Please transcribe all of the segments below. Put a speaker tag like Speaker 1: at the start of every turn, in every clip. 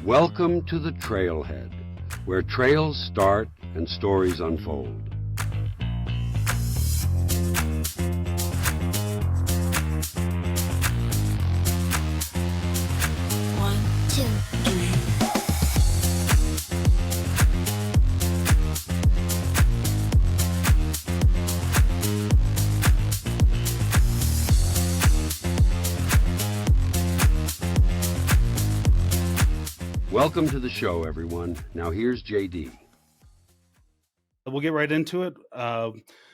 Speaker 1: Welcome to the Trailhead, where trails start and stories unfold.
Speaker 2: One, two, three.
Speaker 1: Welcome to the show, everyone. Now here's JD.
Speaker 3: We'll get right into it.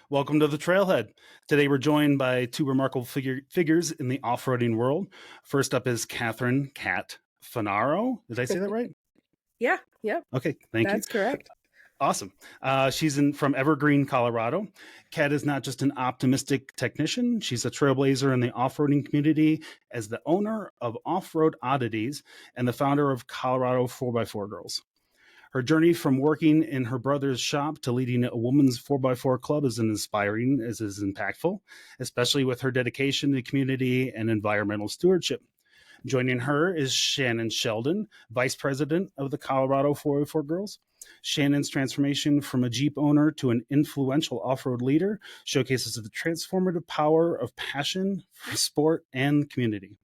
Speaker 3: Welcome to the Trailhead. Today we're joined by two remarkable figures in the off-roading world. First up is Catherine "Cat" Fanaro. Did I say that right?
Speaker 4: Yeah.
Speaker 3: Okay, thank you.
Speaker 4: That's correct.
Speaker 3: Awesome. She's from Evergreen, Colorado. Kat is not just an optimistic technician. She's a trailblazer in the off-roading community as the owner of Off-Road Oddities and the founder of Colorado 4x4 Girls. Her journey from working in her brother's shop to leading a women's 4x4 club is inspiring, as is impactful, especially with her dedication to community and environmental stewardship. Joining her is Shannon Sheldon, Vice President of the Colorado 4x4 Girls. Shannon's transformation from a Jeep owner to an influential off-road leader showcases the transformative power of passion for sport and community.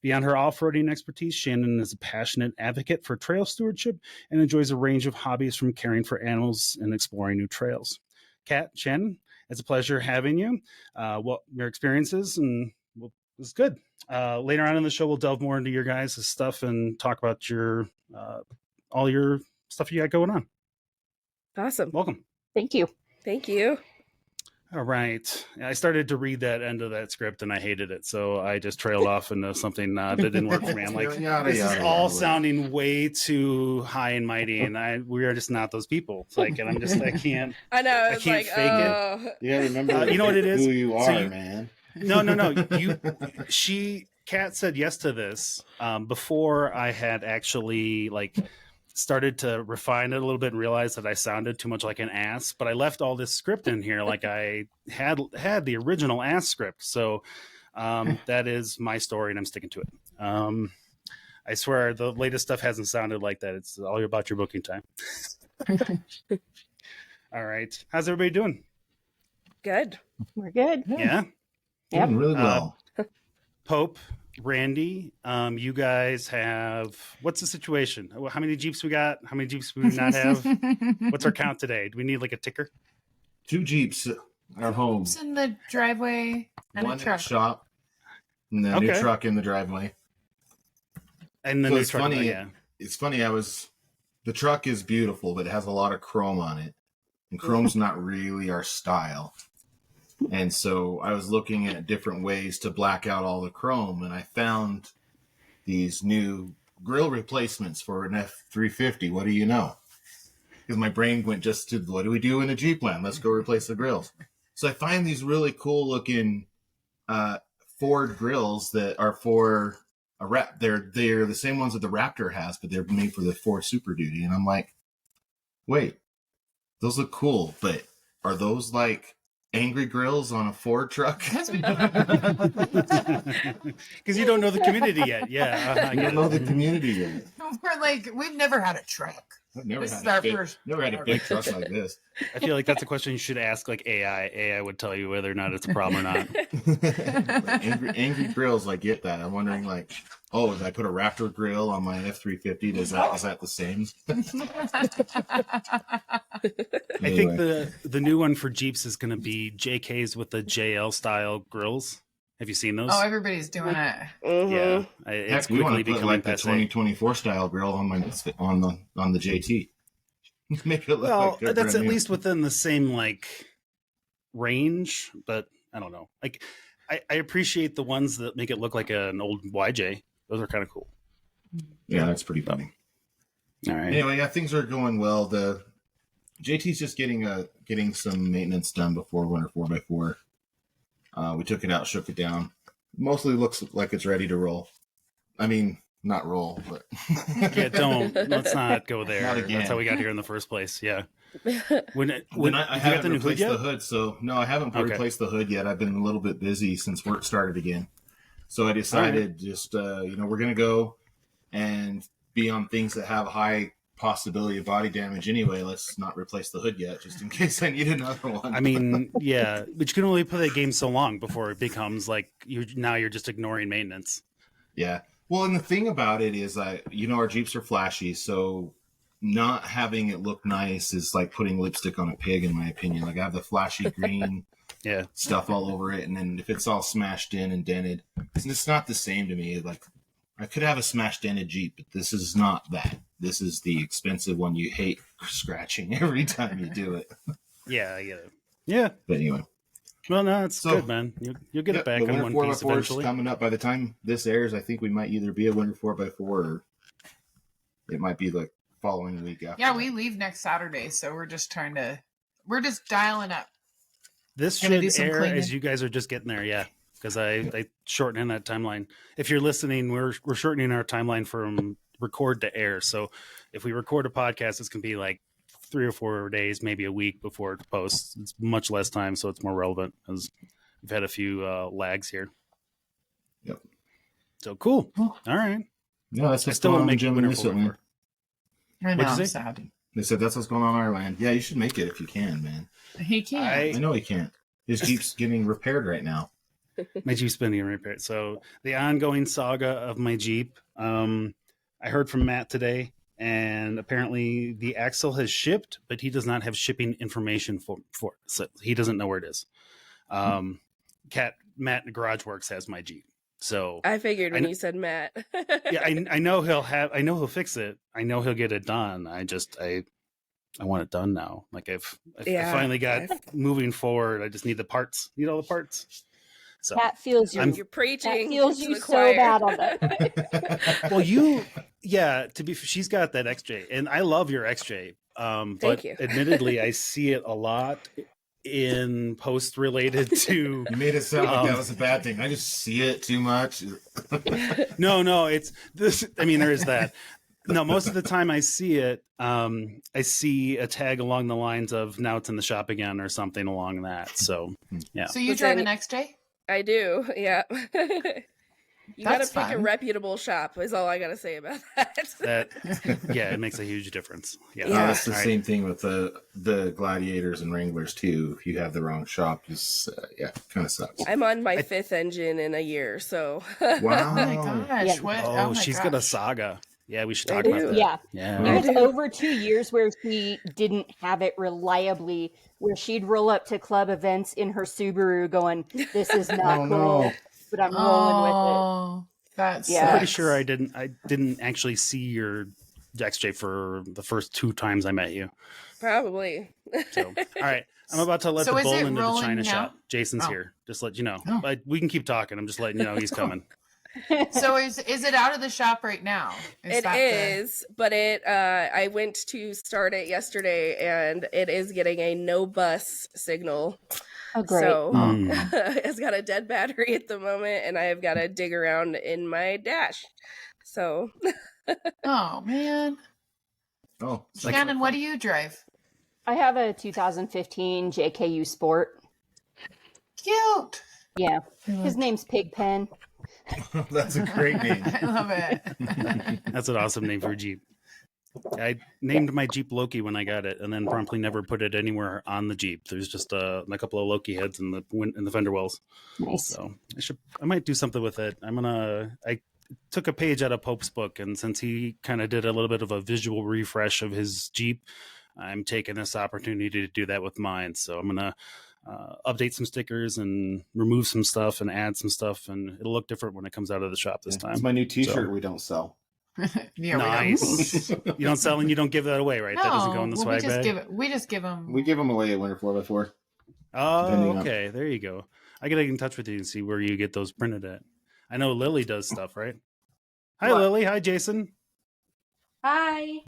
Speaker 3: Beyond her off-roading expertise, Shannon is a passionate advocate for trail stewardship and enjoys a range of hobbies from caring for animals and exploring new trails. Kat, Shannon, it's a pleasure having you. Your experiences, and it's good. Later on in the show, we'll delve more into your guys' stuff and talk about your all your stuff you got going on.
Speaker 4: Awesome.
Speaker 3: Welcome.
Speaker 5: Thank you.
Speaker 4: Thank you.
Speaker 3: All right. I started to read that end of that script and I hated it. So I just trailed off into something that didn't work for me. I'm like, this is all sounding way too high and mighty. And we are just not those people. It's like, and I can't.
Speaker 4: I know.
Speaker 3: I can't fake it.
Speaker 6: Yeah, remember
Speaker 3: you know what it is?
Speaker 6: Who you are, man.
Speaker 3: No. Kat said yes to this before I had actually started to refine it a little bit and realized that I sounded too much like an ass, but I left all this script in here like I had the original ass script. So that is my story and I'm sticking to it. I swear the latest stuff hasn't sounded like that. It's all about your booking time. All right. How's everybody doing?
Speaker 4: Good.
Speaker 5: We're good.
Speaker 3: Yeah.
Speaker 5: Yep.
Speaker 6: Doing really well.
Speaker 3: Pope, Randy, you guys have, what's the situation? How many Jeeps we got? How many Jeeps do we not have? What's our count today? Do we need like a ticker?
Speaker 6: 2 Jeeps are home.
Speaker 7: Jeeps in the driveway and
Speaker 6: One
Speaker 7: a
Speaker 6: in the
Speaker 7: truck.
Speaker 6: shop and the new truck in the driveway.
Speaker 3: And the
Speaker 6: So
Speaker 3: new
Speaker 6: it's
Speaker 3: truck.
Speaker 6: funny.
Speaker 3: Yeah.
Speaker 6: It's funny. The truck is beautiful, but it has a lot of chrome on it. And chrome's not really our style. And so I was looking at different ways to black out all the chrome, and I found these new grill replacements for an F350. What do you know? Because my brain went just to, what do we do in the Jeep land? Let's go replace the grills. So I find these really cool looking Ford grills that are for a Rap. They're the same ones that the Raptor has, but they're made for the Ford Super Duty. And I'm like, wait, those look cool, but are those like angry grills on a Ford truck?
Speaker 3: Because you don't know the community yet. Yeah.
Speaker 6: I don't know the community yet.
Speaker 7: We're like, we've never had a truck.
Speaker 6: I've never
Speaker 7: This
Speaker 6: had
Speaker 7: is our
Speaker 6: a big,
Speaker 7: first.
Speaker 6: never had a big truck like this.
Speaker 3: I feel like that's a question you should ask like AI. AI would tell you whether or not it's a problem or not.
Speaker 6: Like angry grills, I get that. I'm wondering, like, if I put a Raptor grill on my F350, is that the same?
Speaker 3: I think the new one for Jeeps is going to be JKs with the JL style grills. Have you seen those?
Speaker 7: Oh, everybody's doing it.
Speaker 4: Mm-hmm.
Speaker 3: Yeah, it's
Speaker 6: Heck, we want
Speaker 3: quickly
Speaker 6: to put
Speaker 3: becoming
Speaker 6: like the
Speaker 3: passe.
Speaker 6: 2024 style grill on the JT. Make it look
Speaker 3: Well,
Speaker 6: like they're
Speaker 3: that's at
Speaker 6: brand new.
Speaker 3: least within the same range, but I don't know. Like, I appreciate the ones that make it look like an old YJ. Those are kind of cool.
Speaker 6: Yeah, that's pretty funny.
Speaker 3: All right.
Speaker 6: Anyway, yeah, things are going well. The JT's just getting some maintenance done before winter 4x4. We took it out, shook it down. Mostly looks like it's ready to roll. I mean, not roll, but
Speaker 3: Yeah, let's not go there.
Speaker 6: Not again.
Speaker 3: That's how we got here in the first place. Yeah.
Speaker 6: I
Speaker 3: Did you get
Speaker 6: haven't
Speaker 3: the new hood
Speaker 6: replaced
Speaker 3: yet?
Speaker 6: the hood, so no, I haven't
Speaker 3: Okay.
Speaker 6: replaced the hood yet. I've been a little bit busy since work started again. So I decided we're going to go and be on things that have high possibility of body damage anyway. Let's not replace the hood yet, just in case I need another one.
Speaker 3: I mean, yeah, but you can only play that game so long before it becomes like you're just ignoring maintenance.
Speaker 6: Yeah. Well, and the thing about it is, our Jeeps are flashy, so not having it look nice is like putting lipstick on a pig, in my opinion. Like, I have the flashy green stuff all over it, and then if it's all smashed in and dented, it's not the same to me. Like, I could have a smashed dented Jeep, but this is not that. This is the expensive one you hate scratching every time you do it.
Speaker 3: Yeah, I get it. Yeah.
Speaker 6: But anyway.
Speaker 3: Well, no, it's good, man. You'll get it back
Speaker 6: the
Speaker 3: on
Speaker 6: Winter
Speaker 3: one piece
Speaker 6: 4x4 is
Speaker 3: eventually.
Speaker 6: coming up. By the time this airs, I think we might either be a Winter 4x4 or it might be like following week after.
Speaker 7: Yeah, we leave next Saturday, so we're just dialing up.
Speaker 3: This
Speaker 7: Gonna
Speaker 3: should
Speaker 7: do some
Speaker 3: air
Speaker 7: cleaning.
Speaker 3: as you guys are just getting there, yeah. Because I shorten in that timeline. If you're listening, we're shortening our timeline from record to air. So if we record a podcast, it's gonna be like 3 or 4 days, maybe a week before it posts. It's much less time, so it's more relevant because we've had a few lags here.
Speaker 6: Yep.
Speaker 3: So cool.
Speaker 6: Well,
Speaker 3: all right.
Speaker 6: Yeah, that's
Speaker 3: I
Speaker 6: what's
Speaker 3: still
Speaker 6: going
Speaker 3: won't
Speaker 6: on in
Speaker 3: make
Speaker 6: Jim
Speaker 3: Winter
Speaker 6: and Miss Land.
Speaker 7: I know,
Speaker 3: What'd you
Speaker 7: I'm
Speaker 3: say?
Speaker 7: sad.
Speaker 6: They said that's what's going on in our land. Yeah, you should make it if you can, man.
Speaker 7: He can't.
Speaker 6: I know he can't. His Jeep's getting repaired right now.
Speaker 3: My Jeep's been getting repaired. So the ongoing saga of my Jeep. I heard from Matt today, and apparently the axle has shipped, but he does not have shipping information for it. So he doesn't know where it is. Matt in Garage Works has my Jeep. So
Speaker 4: I figured when
Speaker 3: kn-
Speaker 4: you said Matt.
Speaker 3: yeah, I know he'll fix it. I know he'll get it done. I want it done now. Like I finally got moving forward. I just need the parts. Need all the parts. So
Speaker 5: Cat feels you.
Speaker 4: You're preaching.
Speaker 5: Cat feels
Speaker 4: to
Speaker 5: you
Speaker 4: the
Speaker 5: so
Speaker 4: choir.
Speaker 5: bad on that.
Speaker 3: well, she's got that XJ, and I love your XJ. But
Speaker 4: Thank you.
Speaker 3: admittedly, I see it a lot in posts related to.
Speaker 6: You made it sound like that was a bad thing. I just see it too much.
Speaker 3: No, it's this. I mean, there is that. No, most of the time I see it, I see a tag along the lines of "now it's in the shop again" or something along that. So, yeah.
Speaker 7: So you
Speaker 4: But
Speaker 7: drive
Speaker 4: then-
Speaker 7: an XJ?
Speaker 4: I do. Yeah. You gotta
Speaker 7: That's
Speaker 4: pick a
Speaker 7: fun.
Speaker 4: reputable shop. Is all I gotta say about that.
Speaker 3: Yeah, it makes a huge difference. Yeah,
Speaker 4: Yeah.
Speaker 6: It's the same thing with the Gladiators and Wranglers too. If you have the wrong shop, just kind of sucks.
Speaker 4: I'm on my 5th engine in a year, so
Speaker 7: Oh my
Speaker 6: Wow.
Speaker 7: gosh.
Speaker 5: Yeah.
Speaker 7: What?
Speaker 3: Oh,
Speaker 7: my
Speaker 3: she's
Speaker 7: gosh.
Speaker 3: got a saga. Yeah, we should
Speaker 4: I
Speaker 3: talk
Speaker 4: do.
Speaker 3: about that.
Speaker 5: Yeah.
Speaker 3: Yeah.
Speaker 5: It was over 2 years where she didn't have it reliably, where she'd roll up to club events in her Subaru going, this is not
Speaker 6: Oh,
Speaker 5: cool,
Speaker 6: no.
Speaker 5: but I'm rolling with
Speaker 7: Oh, that's
Speaker 5: Yeah.
Speaker 3: I'm pretty sure I didn't actually see your XJ for the first 2 times I met you.
Speaker 4: probably.
Speaker 3: So, all right, I'm about to let
Speaker 7: So
Speaker 3: the
Speaker 7: is
Speaker 3: bull
Speaker 7: it
Speaker 3: into the
Speaker 7: rolling
Speaker 3: China
Speaker 7: now?
Speaker 3: shop. Jason's
Speaker 7: Oh.
Speaker 3: here. Just let you know.
Speaker 7: Oh.
Speaker 3: But we can keep talking. I'm just letting you know he's coming.
Speaker 5: it.
Speaker 7: So is it out of the shop right now?
Speaker 4: It is, but I went to start it yesterday, and it is getting a no bus signal.
Speaker 5: Oh, great.
Speaker 4: So
Speaker 3: Hmm.
Speaker 4: it's got a dead battery at the moment, and I have got to dig around in my dash. So
Speaker 7: Oh man.
Speaker 6: Oh,
Speaker 7: Shannon, what do you drive?
Speaker 5: I have a 2015 JKU Sport.
Speaker 7: Cute.
Speaker 5: Yeah. His name's Pigpen.
Speaker 6: that's a great name.
Speaker 7: I love it.
Speaker 3: That's an awesome name for a Jeep. I named my Jeep Loki when I got it, and then promptly never put it anywhere on the Jeep. There's just a couple of Loki heads in the fender wells.
Speaker 5: Nice.
Speaker 3: So I might do something with it. I took a page out of Pope's book, and since he kind of did a little bit of a visual refresh of his Jeep, I'm taking this opportunity to do that with mine. So I'm gonna update some stickers and remove some stuff and add some stuff, and it'll look different when it comes out of the shop this time.
Speaker 6: It's my new T-shirt
Speaker 3: So-
Speaker 6: we don't sell.
Speaker 7: Yeah,
Speaker 3: Nice. You don't sell and you don't give that away, right?
Speaker 7: No,
Speaker 3: That doesn't go in the
Speaker 7: well,
Speaker 3: swag bag.
Speaker 7: we just give them.
Speaker 6: We give them away at Winter 4x4.
Speaker 3: Oh,
Speaker 6: depending on-
Speaker 3: okay. There you go. I gotta get in touch with you and see where you get those printed at. I know Lily does stuff, right? Hi,
Speaker 7: What?
Speaker 3: Lily. Hi, Jason.
Speaker 8: Hi.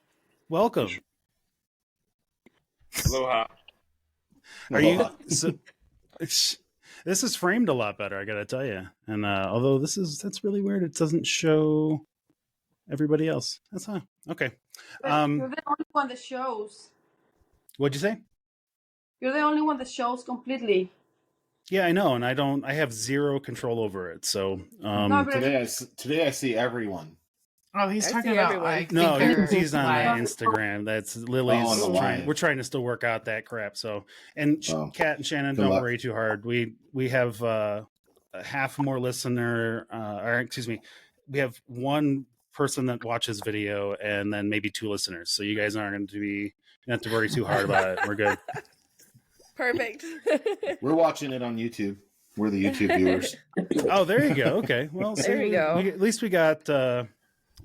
Speaker 3: Welcome.
Speaker 9: Aloha.
Speaker 3: Are you? So, this is framed a lot better, I gotta tell you. And although that's really weird. It doesn't show everybody else. That's okay.
Speaker 8: But you're the only one that shows.
Speaker 3: What'd you say?
Speaker 8: You're the only one that shows completely.
Speaker 3: Yeah, I know, and I have zero control over it. So
Speaker 8: No, but
Speaker 6: Today I see everyone.
Speaker 7: Oh, he's
Speaker 4: I
Speaker 7: talking
Speaker 4: see
Speaker 7: about.
Speaker 4: everyone.
Speaker 7: I think
Speaker 3: No,
Speaker 7: they're
Speaker 3: he's on
Speaker 7: live.
Speaker 3: Instagram. That's Lily's.
Speaker 6: Oh, on the live.
Speaker 3: We're trying to still work out that crap. So, and
Speaker 6: Oh.
Speaker 3: Kat and Shannon,
Speaker 6: Good
Speaker 3: don't
Speaker 6: luck.
Speaker 3: worry too hard. We have a half more listener, or excuse me, we have one person that watches video, and then maybe 2 listeners. So you guys aren't going to be. You don't have to worry too hard about it. We're good.
Speaker 4: Perfect.
Speaker 6: We're watching it on YouTube. We're the YouTube viewers.
Speaker 3: Oh, there you go. Okay. Well,
Speaker 4: There we go.
Speaker 3: at least we got.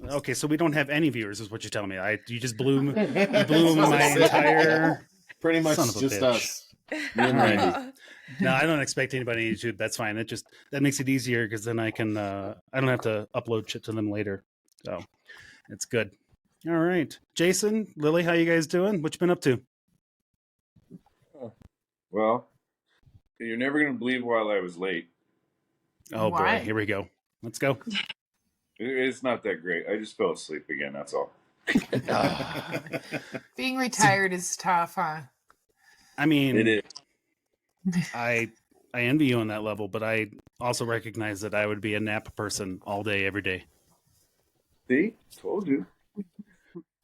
Speaker 3: Okay, so we don't have any viewers, is what you're telling me. You just blew my entire.
Speaker 6: Pretty much
Speaker 3: Son of a
Speaker 6: just
Speaker 3: bitch.
Speaker 6: us. Me and Randy.
Speaker 3: No, I don't expect anybody on YouTube. That's fine. That makes it easier because then I can. I don't have to upload shit to them later. So it's good. All right, Jason, Lily, how you guys doing? What you been up to?
Speaker 9: Well, you're never going to believe why I was late.
Speaker 3: Oh
Speaker 7: Why?
Speaker 3: boy, here we go. Let's go.
Speaker 9: It's not that great. I just fell asleep again. That's all.
Speaker 7: Being retired is tough, huh?
Speaker 3: I mean,
Speaker 9: It is.
Speaker 3: I envy you on that level, but I also recognize that I would be a nap person all day, every day.
Speaker 9: See? Told you.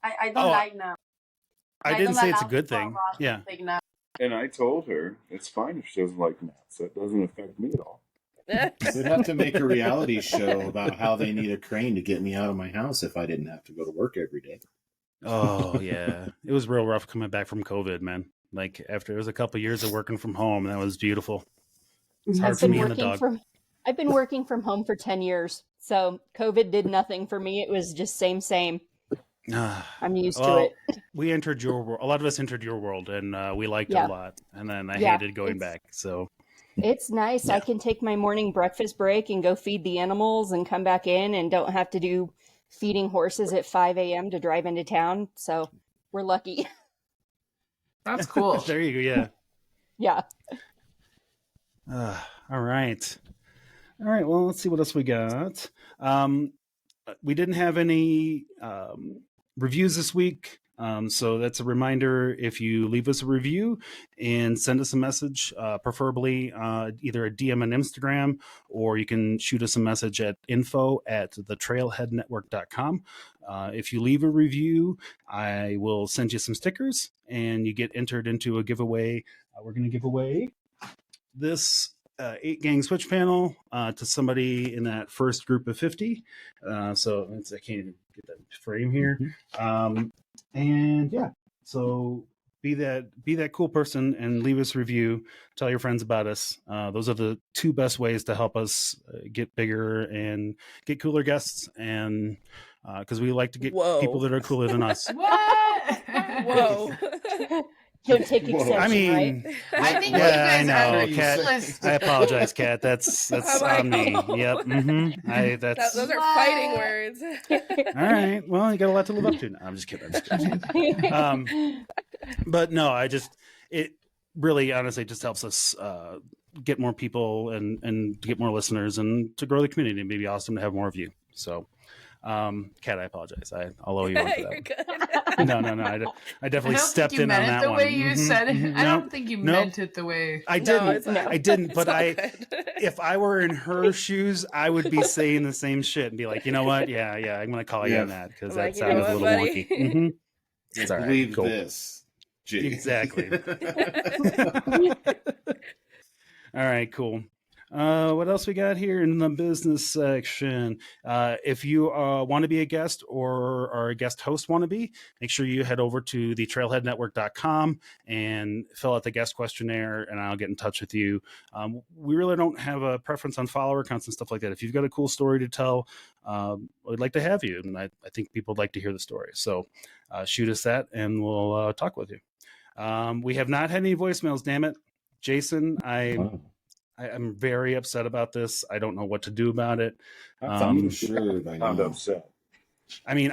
Speaker 8: I don't
Speaker 3: Oh,
Speaker 8: like now.
Speaker 3: I didn't
Speaker 8: don't
Speaker 3: say
Speaker 8: like
Speaker 3: it's a
Speaker 8: now
Speaker 3: good
Speaker 8: for
Speaker 3: thing.
Speaker 8: us to
Speaker 3: Yeah.
Speaker 8: take naps.
Speaker 9: And I told her it's fine if she doesn't like naps. That doesn't affect me at all.
Speaker 6: They'd have to make a reality show about how they need a crane to get me out of my house if I didn't have to go to work every day.
Speaker 3: Oh yeah, it was real rough coming back from COVID, man. Like after it was a couple years of working from home, that was beautiful. It's hard for me and the dog.
Speaker 5: I've been working from home for 10 years. So COVID did nothing for me. It was just same. I'm used to it.
Speaker 3: We entered your world. A lot of us entered your world, and we liked it
Speaker 5: Yeah.
Speaker 3: a lot. And then I
Speaker 5: Yeah,
Speaker 3: hated going back. So
Speaker 5: It's nice.
Speaker 3: Yeah.
Speaker 5: I can take my morning breakfast break and go feed the animals and come back in and don't have to do feeding horses at 5 a.m. to drive into town. So we're lucky.
Speaker 7: That's cool.
Speaker 3: there you go. Yeah.
Speaker 5: Yeah.
Speaker 3: All right. Well, let's see what else we got. We didn't have any reviews this week. So that's a reminder. If you leave us a review and send us a message, preferably either a DM on Instagram, or you can shoot us a message at info@thetrailheadnetwork.com. If you leave a review, I will send you some stickers and you get entered into a giveaway. We're going to give away this 8-gang switch panel to somebody in that first group of 50. So I can't even get that frame here. And yeah, so be that cool person and leave us a review. Tell your friends about us. Those are the 2 best ways to help us get bigger and get cooler guests. And because we like to get people that are cooler than us.
Speaker 7: What?
Speaker 4: Whoa.
Speaker 5: Don't take exception,
Speaker 3: I mean,
Speaker 5: right?
Speaker 7: I think you
Speaker 3: yeah, I
Speaker 7: guys
Speaker 3: know,
Speaker 7: are
Speaker 3: Kat.
Speaker 7: useless.
Speaker 3: I apologize, Kat. That's
Speaker 4: I'm like,
Speaker 3: on me.
Speaker 4: oh.
Speaker 3: Yep. Mm-hmm. That's
Speaker 4: Those are
Speaker 7: What?
Speaker 4: fighting words.
Speaker 3: all right. Well, you got a lot to live up to. No, I'm just kidding. But no, it really honestly just helps us get more people and to get more listeners and to grow the community. It'd be awesome to have more of you. So, Kat, I apologize. I'll owe you one for
Speaker 4: You're
Speaker 3: that.
Speaker 4: good.
Speaker 3: No. I definitely stepped in on
Speaker 7: meant
Speaker 3: that
Speaker 7: it the
Speaker 3: one.
Speaker 7: way you said it. I
Speaker 3: Nope.
Speaker 7: don't think you
Speaker 3: Nope.
Speaker 7: meant it the way.
Speaker 3: I
Speaker 4: No,
Speaker 3: didn't.
Speaker 4: it's fine.
Speaker 3: I didn't. But
Speaker 4: It's all
Speaker 3: I,
Speaker 4: good.
Speaker 3: if I were in her shoes, I would be saying the same shit and be like, you know what? Yeah, I'm gonna call you
Speaker 6: Yeah.
Speaker 3: on that because
Speaker 4: I'm
Speaker 3: that
Speaker 4: like, you
Speaker 3: sounded
Speaker 4: know
Speaker 3: a
Speaker 4: what,
Speaker 3: little
Speaker 4: buddy?
Speaker 3: wonky. Mhm. It's all right.
Speaker 6: Believe
Speaker 3: Cool.
Speaker 6: this. Gee.
Speaker 3: Exactly. All right, cool. What else we got here in the business section? If you want to be a guest or are a guest host wannabe, make sure you head over to the trailheadnetwork.com and fill out the guest questionnaire, and I'll get in touch with you. We really don't have a preference on follower counts and stuff like that. If you've got a cool story to tell, we'd like to have you, and I think people would like to hear the story. So shoot us that, and we'll talk with you. We have not had any voicemails, damn it. Jason, I'm very upset about this. I don't know what to do about it.
Speaker 6: I'm sure by
Speaker 9: I'm
Speaker 6: now.
Speaker 9: upset.
Speaker 3: I mean,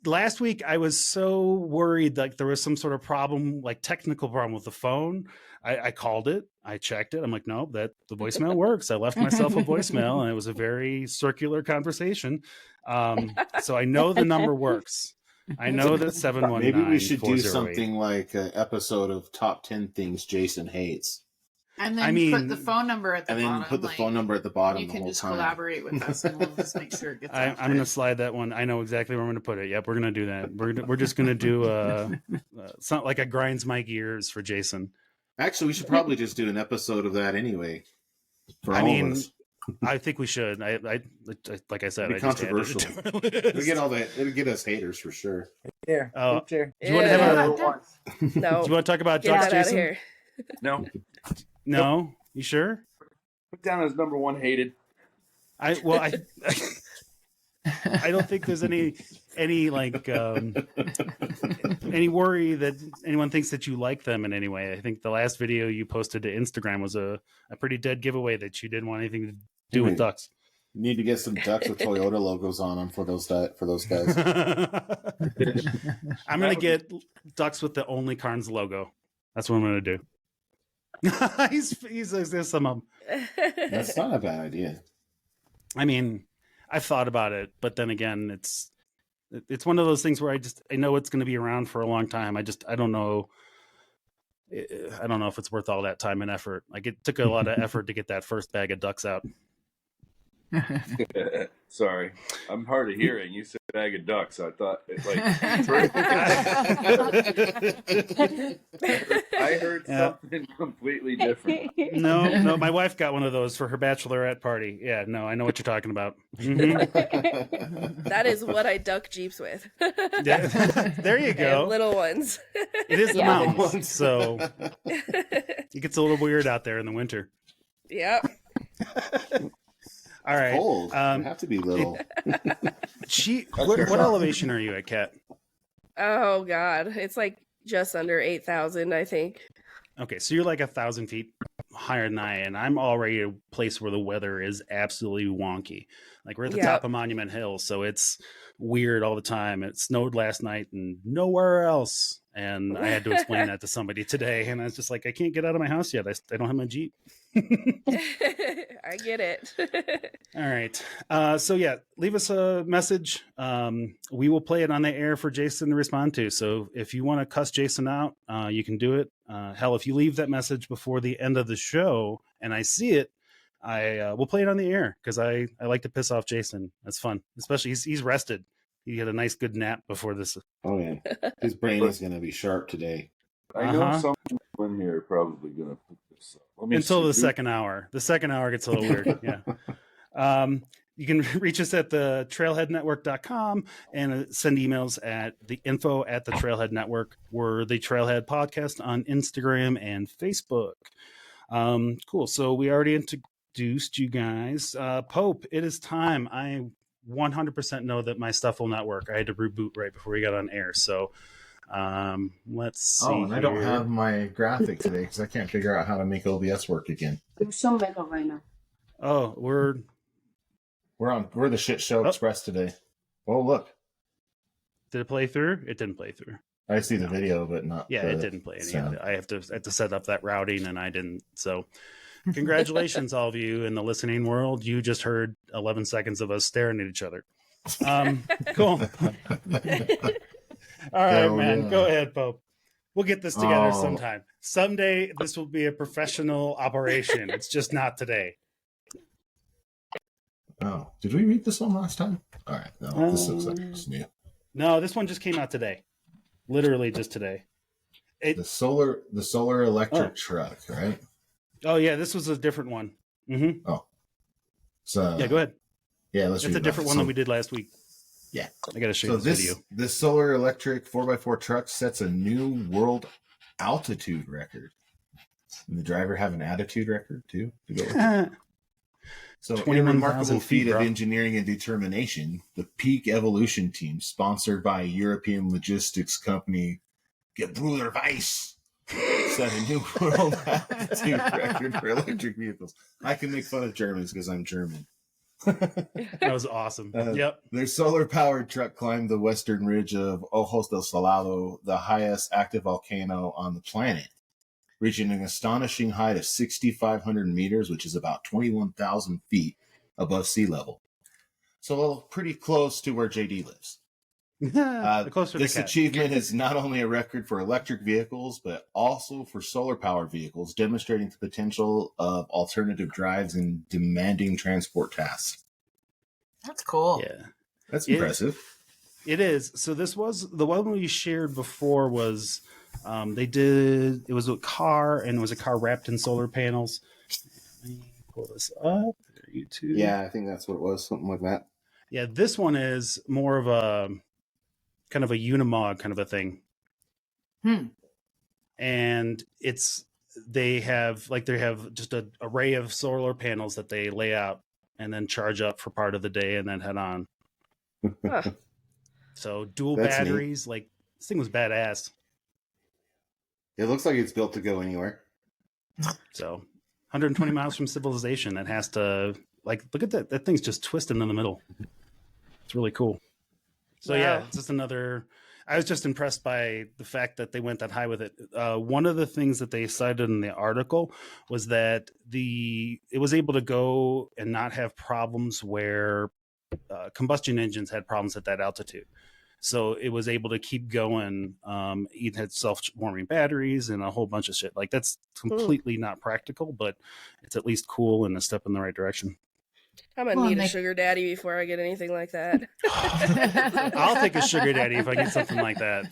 Speaker 3: last week I was so worried like there was some sort of problem, like technical problem with the phone. I called it, I checked it. I'm like, no, the voicemail works. I left myself a voicemail, and it was a very circular conversation. So I know the number works. I know that 719.
Speaker 6: Maybe we should do something like an episode of Top 10 Things Jason Hates.
Speaker 7: And then
Speaker 3: I mean,
Speaker 7: put the phone number at the
Speaker 6: And
Speaker 7: bottom.
Speaker 6: then put the
Speaker 7: like,
Speaker 6: phone number at the bottom
Speaker 7: You
Speaker 6: the
Speaker 7: can
Speaker 6: whole
Speaker 7: just
Speaker 6: time.
Speaker 7: collaborate with us, and we'll just make sure it gets out
Speaker 3: I'm going to slide that one. I know exactly where I'm going to put it. Yep, we're going to do that. We're just going to do something like a grinds my gears for Jason.
Speaker 6: Actually, we should probably just do an episode of that anyway. For all of us.
Speaker 3: I think we should. I like I said,
Speaker 6: It'd be
Speaker 3: I just added it
Speaker 6: controversial.
Speaker 3: to our list.
Speaker 6: It'll get us haters for sure.
Speaker 10: Here.
Speaker 3: Oh.
Speaker 10: Chair.
Speaker 3: Do you want to have
Speaker 10: Number
Speaker 3: a?
Speaker 10: one.
Speaker 4: No.
Speaker 3: Do you want to talk about
Speaker 4: Get
Speaker 3: ducks,
Speaker 4: that out of
Speaker 3: Jason?
Speaker 4: here.
Speaker 9: No,
Speaker 3: No, you sure?
Speaker 9: put down as number one hated.
Speaker 3: I don't think there's any like any worry that anyone thinks that you like them in any way. I think the last video you posted to Instagram was a pretty dead giveaway that you didn't want anything to do with ducks.
Speaker 6: You need to get some ducks with Toyota logos on them for those guys.
Speaker 3: I'm gonna get ducks with the Only Carnes logo. That's what I'm gonna do. he's there's some of them.
Speaker 6: That's not a bad idea.
Speaker 3: I mean, I've thought about it, but then again, it's one of those things where I know it's going to be around for a long time. I don't know. I don't know if it's worth all that time and effort. Like, it took a lot of effort to get that first bag of ducks out.
Speaker 9: Sorry, I'm hard of hearing. You said bag of ducks. I thought I heard something completely different.
Speaker 3: No, my wife got one of those for her bachelorette party. Yeah, no, I know what you're talking about. Mm-hmm.
Speaker 4: That is what I duck jeeps with.
Speaker 3: Yeah. There you go.
Speaker 4: And little ones.
Speaker 3: It is the
Speaker 5: Yeah.
Speaker 3: mountains, so it gets a little weird out there in the winter.
Speaker 4: Yep.
Speaker 6: All
Speaker 3: right.
Speaker 6: Cold. You have to be little.
Speaker 3: What elevation are you at, Kat?
Speaker 4: Oh God, it's like just under 8,000, I think.
Speaker 3: Okay, so you're like 1,000 feet higher than I am, and I'm already a place where the weather is absolutely wonky. Like, we're at the top of Monument Hill, so it's weird all the time. It snowed last night and nowhere else. And I had to explain that to somebody today, and I was just like, I can't get out of my house yet. I don't have my Jeep.
Speaker 4: I get it.
Speaker 3: All right. So yeah, leave us a message. We will play it on the air for Jason to respond to. So if you want to cuss Jason out, you can do it. Hell, if you leave that message before the end of the show and I see it, I will play it on the air because I like to piss off Jason. That's fun, especially he's rested. He had a nice good nap before this.
Speaker 6: Oh yeah, his brain is going to be sharp today.
Speaker 9: I know some people in here are probably going to put this up.
Speaker 3: Until the second hour. The second hour gets a little weird. Yeah. You can reach us at the trailheadnetwork.com and send emails at the info@the-trailhead-network. We're the Trailhead Podcast on Instagram and Facebook. Cool. So we already introduced you guys. Pope, it is time. I 100% know that my stuff will not work. I had to reboot right before we got on air. So let's see.
Speaker 6: Oh, and I don't have my graphic today because I can't figure out how to make OBS work again.
Speaker 8: There's some metal right now.
Speaker 3: Oh, we're
Speaker 6: the Shit Show Express today. Oh, look.
Speaker 3: Did it play through? It didn't play through.
Speaker 6: I see the video, but not.
Speaker 3: Yeah, it didn't play any of it. I have to set up that routing, and I didn't. So, congratulations, all of you in the listening world. You just heard 11 seconds of us staring at each other. Cool. All right, man. Go ahead, Pope. We'll get this together sometime. Someday, this will be a professional operation. It's just not today.
Speaker 6: Oh, did we read this one last time? All right. No, this looks like it's new.
Speaker 3: No, this one just came out today. Literally just today.
Speaker 6: The solar electric truck, right?
Speaker 3: Oh yeah, this was a different one. Mm-hmm.
Speaker 6: Oh, so
Speaker 3: yeah, go ahead.
Speaker 6: Yeah, let's.
Speaker 3: It's a different one than we did last week.
Speaker 6: Yeah,
Speaker 3: I gotta show you this video.
Speaker 6: This solar electric 4x4 truck sets a new world altitude record. And the driver have an attitude record too to go with it. So, in a remarkable feat of engineering and determination, the Peak Evolution team, sponsored by European logistics company Gebruder Weiss, set a new world altitude record for electric vehicles. I can make fun of Germans because I'm German.
Speaker 3: That was awesome. Yep.
Speaker 6: Their solar-powered truck climbed the western ridge of Ojos del Salado, the highest active volcano on the planet, reaching an astonishing height of 6,500 meters, which is about 21,000 feet above sea level. So pretty close to where JD lives.
Speaker 3: The closer
Speaker 6: This
Speaker 3: to cat.
Speaker 6: achievement is not only a record for electric vehicles, but also for solar-powered vehicles, demonstrating the potential of alternative drives in demanding transport tasks.
Speaker 7: That's cool.
Speaker 3: Yeah,
Speaker 6: That's impressive.
Speaker 3: it is. So this was the one we shared before. Was it was a car, and it was a car wrapped in solar panels. Let me pull this up. YouTube.
Speaker 6: Yeah, I think that's what it was, something like that.
Speaker 3: Yeah, this one is more of a kind of a Unimog kind of a thing. And they have just an array of solar panels that they lay out and then charge up for part of the day and then head on.
Speaker 4: Huh.
Speaker 3: So dual
Speaker 6: That's
Speaker 3: batteries, like this thing was badass.
Speaker 6: It looks like it's built to go anywhere.
Speaker 3: So 120 miles from civilization. It has to look at that. That thing's just twisting in the middle. It's really cool. So
Speaker 4: Wow.
Speaker 3: yeah, it's just another. I was just impressed by the fact that they went that high with it. One of the things that they cited in the article was that it was able to go and not have problems where combustion engines had problems at that altitude. So it was able to keep going. It had self-warming batteries and a whole bunch of shit. Like that's completely not practical, but it's at least cool and a step in the right direction.
Speaker 4: I'm gonna need a sugar daddy before I get anything like that.
Speaker 3: I'll take a sugar daddy if I get something like that.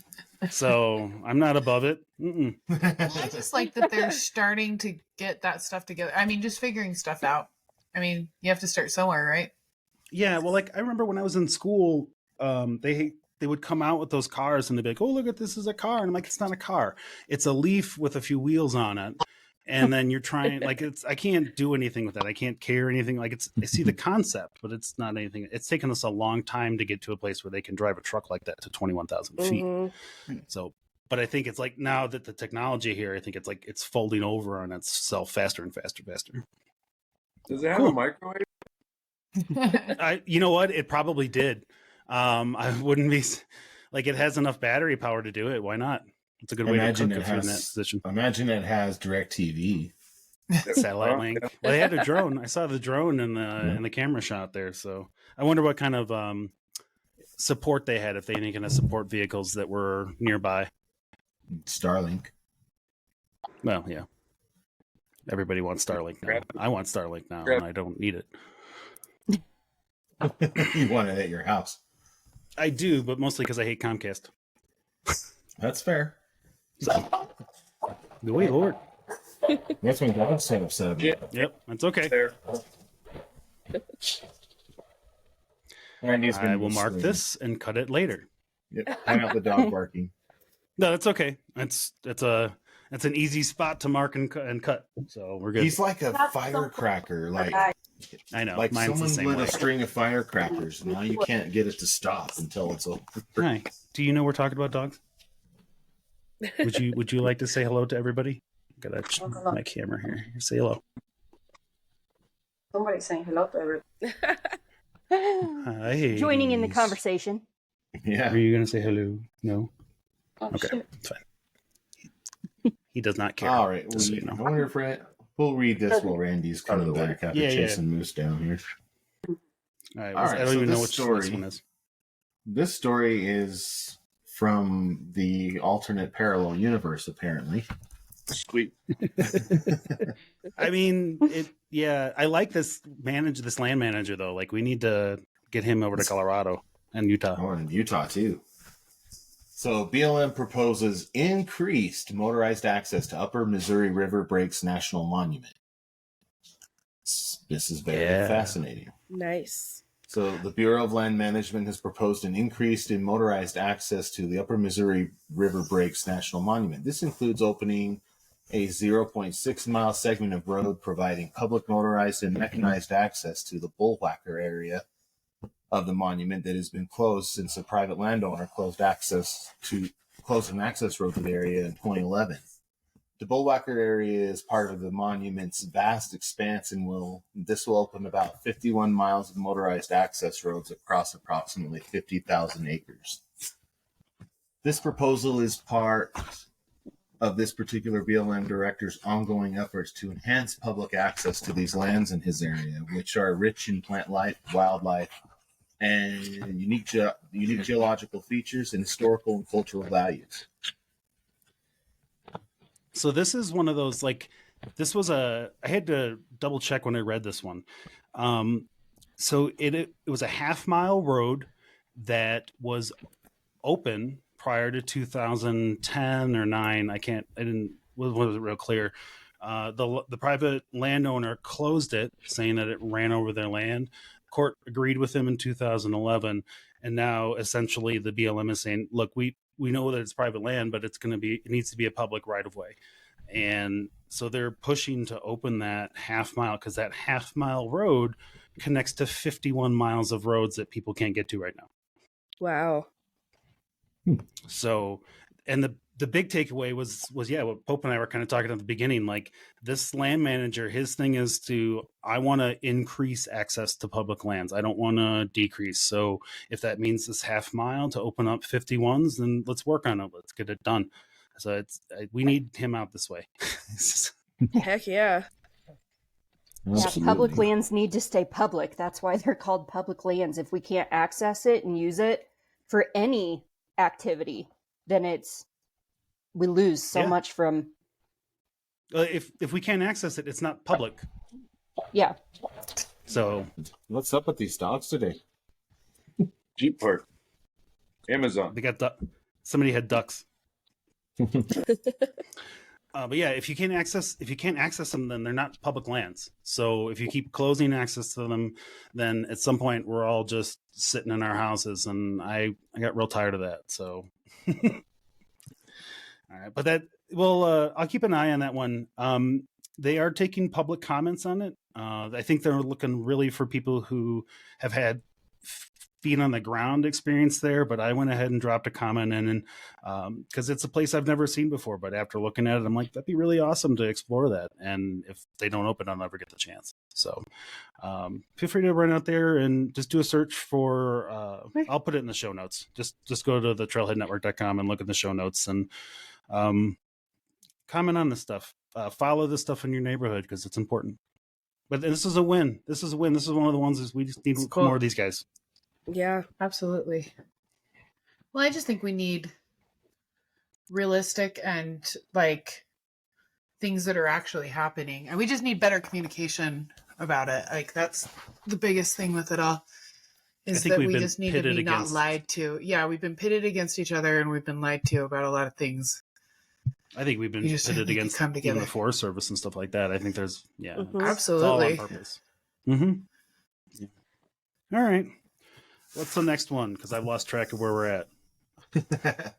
Speaker 3: So I'm not above it.
Speaker 7: Well, I just like that they're starting to get that stuff together. I mean, just figuring stuff out. I mean, you have to start somewhere, right?
Speaker 3: Yeah, well, like I remember when I was in school, they would come out with those cars and they'd be like, "Oh, look at this is a car," and I'm like, "It's not a car. It's a Leaf with a few wheels on it." And then you're trying I can't do anything with that. I can't carry anything. Like I see the concept, but it's not anything. It's taken us a long time to get to a place where they can drive a truck like that to 21,000 feet.
Speaker 4: Mm-hmm.
Speaker 3: So, but I think it's like now that the technology here, I think it's like it's folding over on itself faster and faster.
Speaker 9: Does it have
Speaker 3: Cool.
Speaker 9: a microwave?
Speaker 3: You know what? It probably did. I wouldn't be like it has enough battery power to do it. Why not? It's a good way to cook if you're in that position.
Speaker 6: Imagine it has DirecTV.
Speaker 3: Satellite link. Well, they had a drone. I saw the drone in the camera shot there. So I wonder what kind of support they had, if they ain't going to support vehicles that were nearby.
Speaker 6: Starlink.
Speaker 3: Well, yeah. Everybody wants Starlink now. I want Starlink now, and I don't need it.
Speaker 6: You want it at your house.
Speaker 3: I do, but mostly because I hate Comcast.
Speaker 6: That's fair.
Speaker 3: The way, Lord.
Speaker 6: That's when God's set up.
Speaker 3: Yep, that's okay.
Speaker 9: There.
Speaker 3: I will mark this and cut it later.
Speaker 6: Yep. Hang out the dog barking.
Speaker 3: No, that's okay. That's an easy spot to mark and cut. So we're good.
Speaker 6: He's like a firecracker. Like
Speaker 3: I know.
Speaker 6: Like
Speaker 3: mine's the
Speaker 6: someone
Speaker 3: same
Speaker 6: lit
Speaker 3: way.
Speaker 6: a string of firecrackers. Now you can't get it to stop until it's over.
Speaker 3: Hi. Do you know we're talking about dogs? Would you like to say hello to everybody? Gotta check my camera here. Say hello.
Speaker 8: Somebody's saying hello to everyone.
Speaker 3: Hi.
Speaker 5: Joining in the conversation.
Speaker 6: Yeah.
Speaker 3: Are you gonna say hello? No.
Speaker 8: Oh,
Speaker 3: Okay,
Speaker 8: shit.
Speaker 3: it's fine. He does not care.
Speaker 6: All right.
Speaker 3: Just so you know.
Speaker 6: I wonder if we'll read this while Randy's coming back after
Speaker 3: Yeah,
Speaker 6: chasing Moose down here.
Speaker 3: All right.
Speaker 6: All right,
Speaker 3: I don't
Speaker 6: so
Speaker 3: even know
Speaker 6: this
Speaker 3: which
Speaker 6: story-
Speaker 3: this one is.
Speaker 6: This story is from the alternate parallel universe, apparently.
Speaker 9: Sweet.
Speaker 3: I mean, yeah, I like this land manager though. Like, we need to get him over to Colorado and Utah.
Speaker 6: Oh, and in Utah, too. So BLM proposes increased motorized access to Upper Missouri River Breaks National Monument. This is very fascinating.
Speaker 4: Nice.
Speaker 6: So the Bureau of Land Management has proposed an increase in motorized access to the Upper Missouri River Breaks National Monument. This includes opening a 0.6 mile segment of road providing public motorized and mechanized access to the Bullwhacker area of the monument that has been closed since a private landowner closed an access road to the area in 2011. The Bullwhacker area is part of the monument's vast expanse and this will open about 51 miles of motorized access roads across approximately 50,000 acres. This proposal is part of this particular BLM director's ongoing efforts to enhance public access to these lands in his area, which are rich in plant life, wildlife, and unique geological features and historical and cultural values.
Speaker 3: So this is one of those, like, this was I had to double check when I read this one. So it was a half-mile road that was open prior to 2010 or 9. Wasn't real clear. The private landowner closed it, saying that it ran over their land. Court agreed with him in 2011, and now essentially the BLM is saying, look, we know that it's private land, but it needs to be a public right of way. And so they're pushing to open that half mile, because that half mile road connects to 51 miles of roads that people can't get to right now.
Speaker 4: Wow.
Speaker 3: So, and the big takeaway was what Pope and I were kind of talking at the beginning. Like, this land manager, his thing is I want to increase access to public lands. I don't want to decrease. So if that means this half mile to open up 51s, then let's work on it. Let's get it done. So we need him out this way.
Speaker 4: Heck yeah.
Speaker 5: Yeah, public lands need to stay public. That's why they're called public lands. If we can't access it and use it for any activity, then we lose so much from.
Speaker 3: If we can't access it, it's not public.
Speaker 5: Yeah.
Speaker 3: So
Speaker 6: what's up with these dogs today?
Speaker 9: Jeep Park, Amazon.
Speaker 3: They got somebody had ducks. But yeah, if you can't access them, then they're not public lands. So if you keep closing access to them, then at some point we're all just sitting in our houses, and I got real tired of that. So, all right, but I'll keep an eye on that one. They are taking public comments on it. I think they're looking really for people who have had feet on the ground experience there, but I went ahead and dropped a comment in, and because it's a place I've never seen before, but after looking at it, I'm like, that'd be really awesome to explore that. And if they don't open, I'll never get the chance. So feel free to run out there and just do a search for, I'll put it in the show notes. Just go to the trailheadnetwork.com and look at the show notes, and comment on this stuff. Follow this stuff in your neighborhood, because it's important. But this is a win. This is one of the ones we just need more of these guys.
Speaker 7: Yeah, absolutely. Well, I just think we need realistic and like things that are actually happening, and we just need better communication about it. Like, that's the biggest thing with it all, is that we just need to be not lied to. Yeah, we've been pitted against each other, and we've been lied to about a lot of things.
Speaker 3: I think we've been pitted against even the Forest Service and stuff like that. I think there's
Speaker 7: absolutely,
Speaker 3: it's all on purpose. Mm-hmm. Yeah. All right. What's the next one? Because I've lost track of where we're at.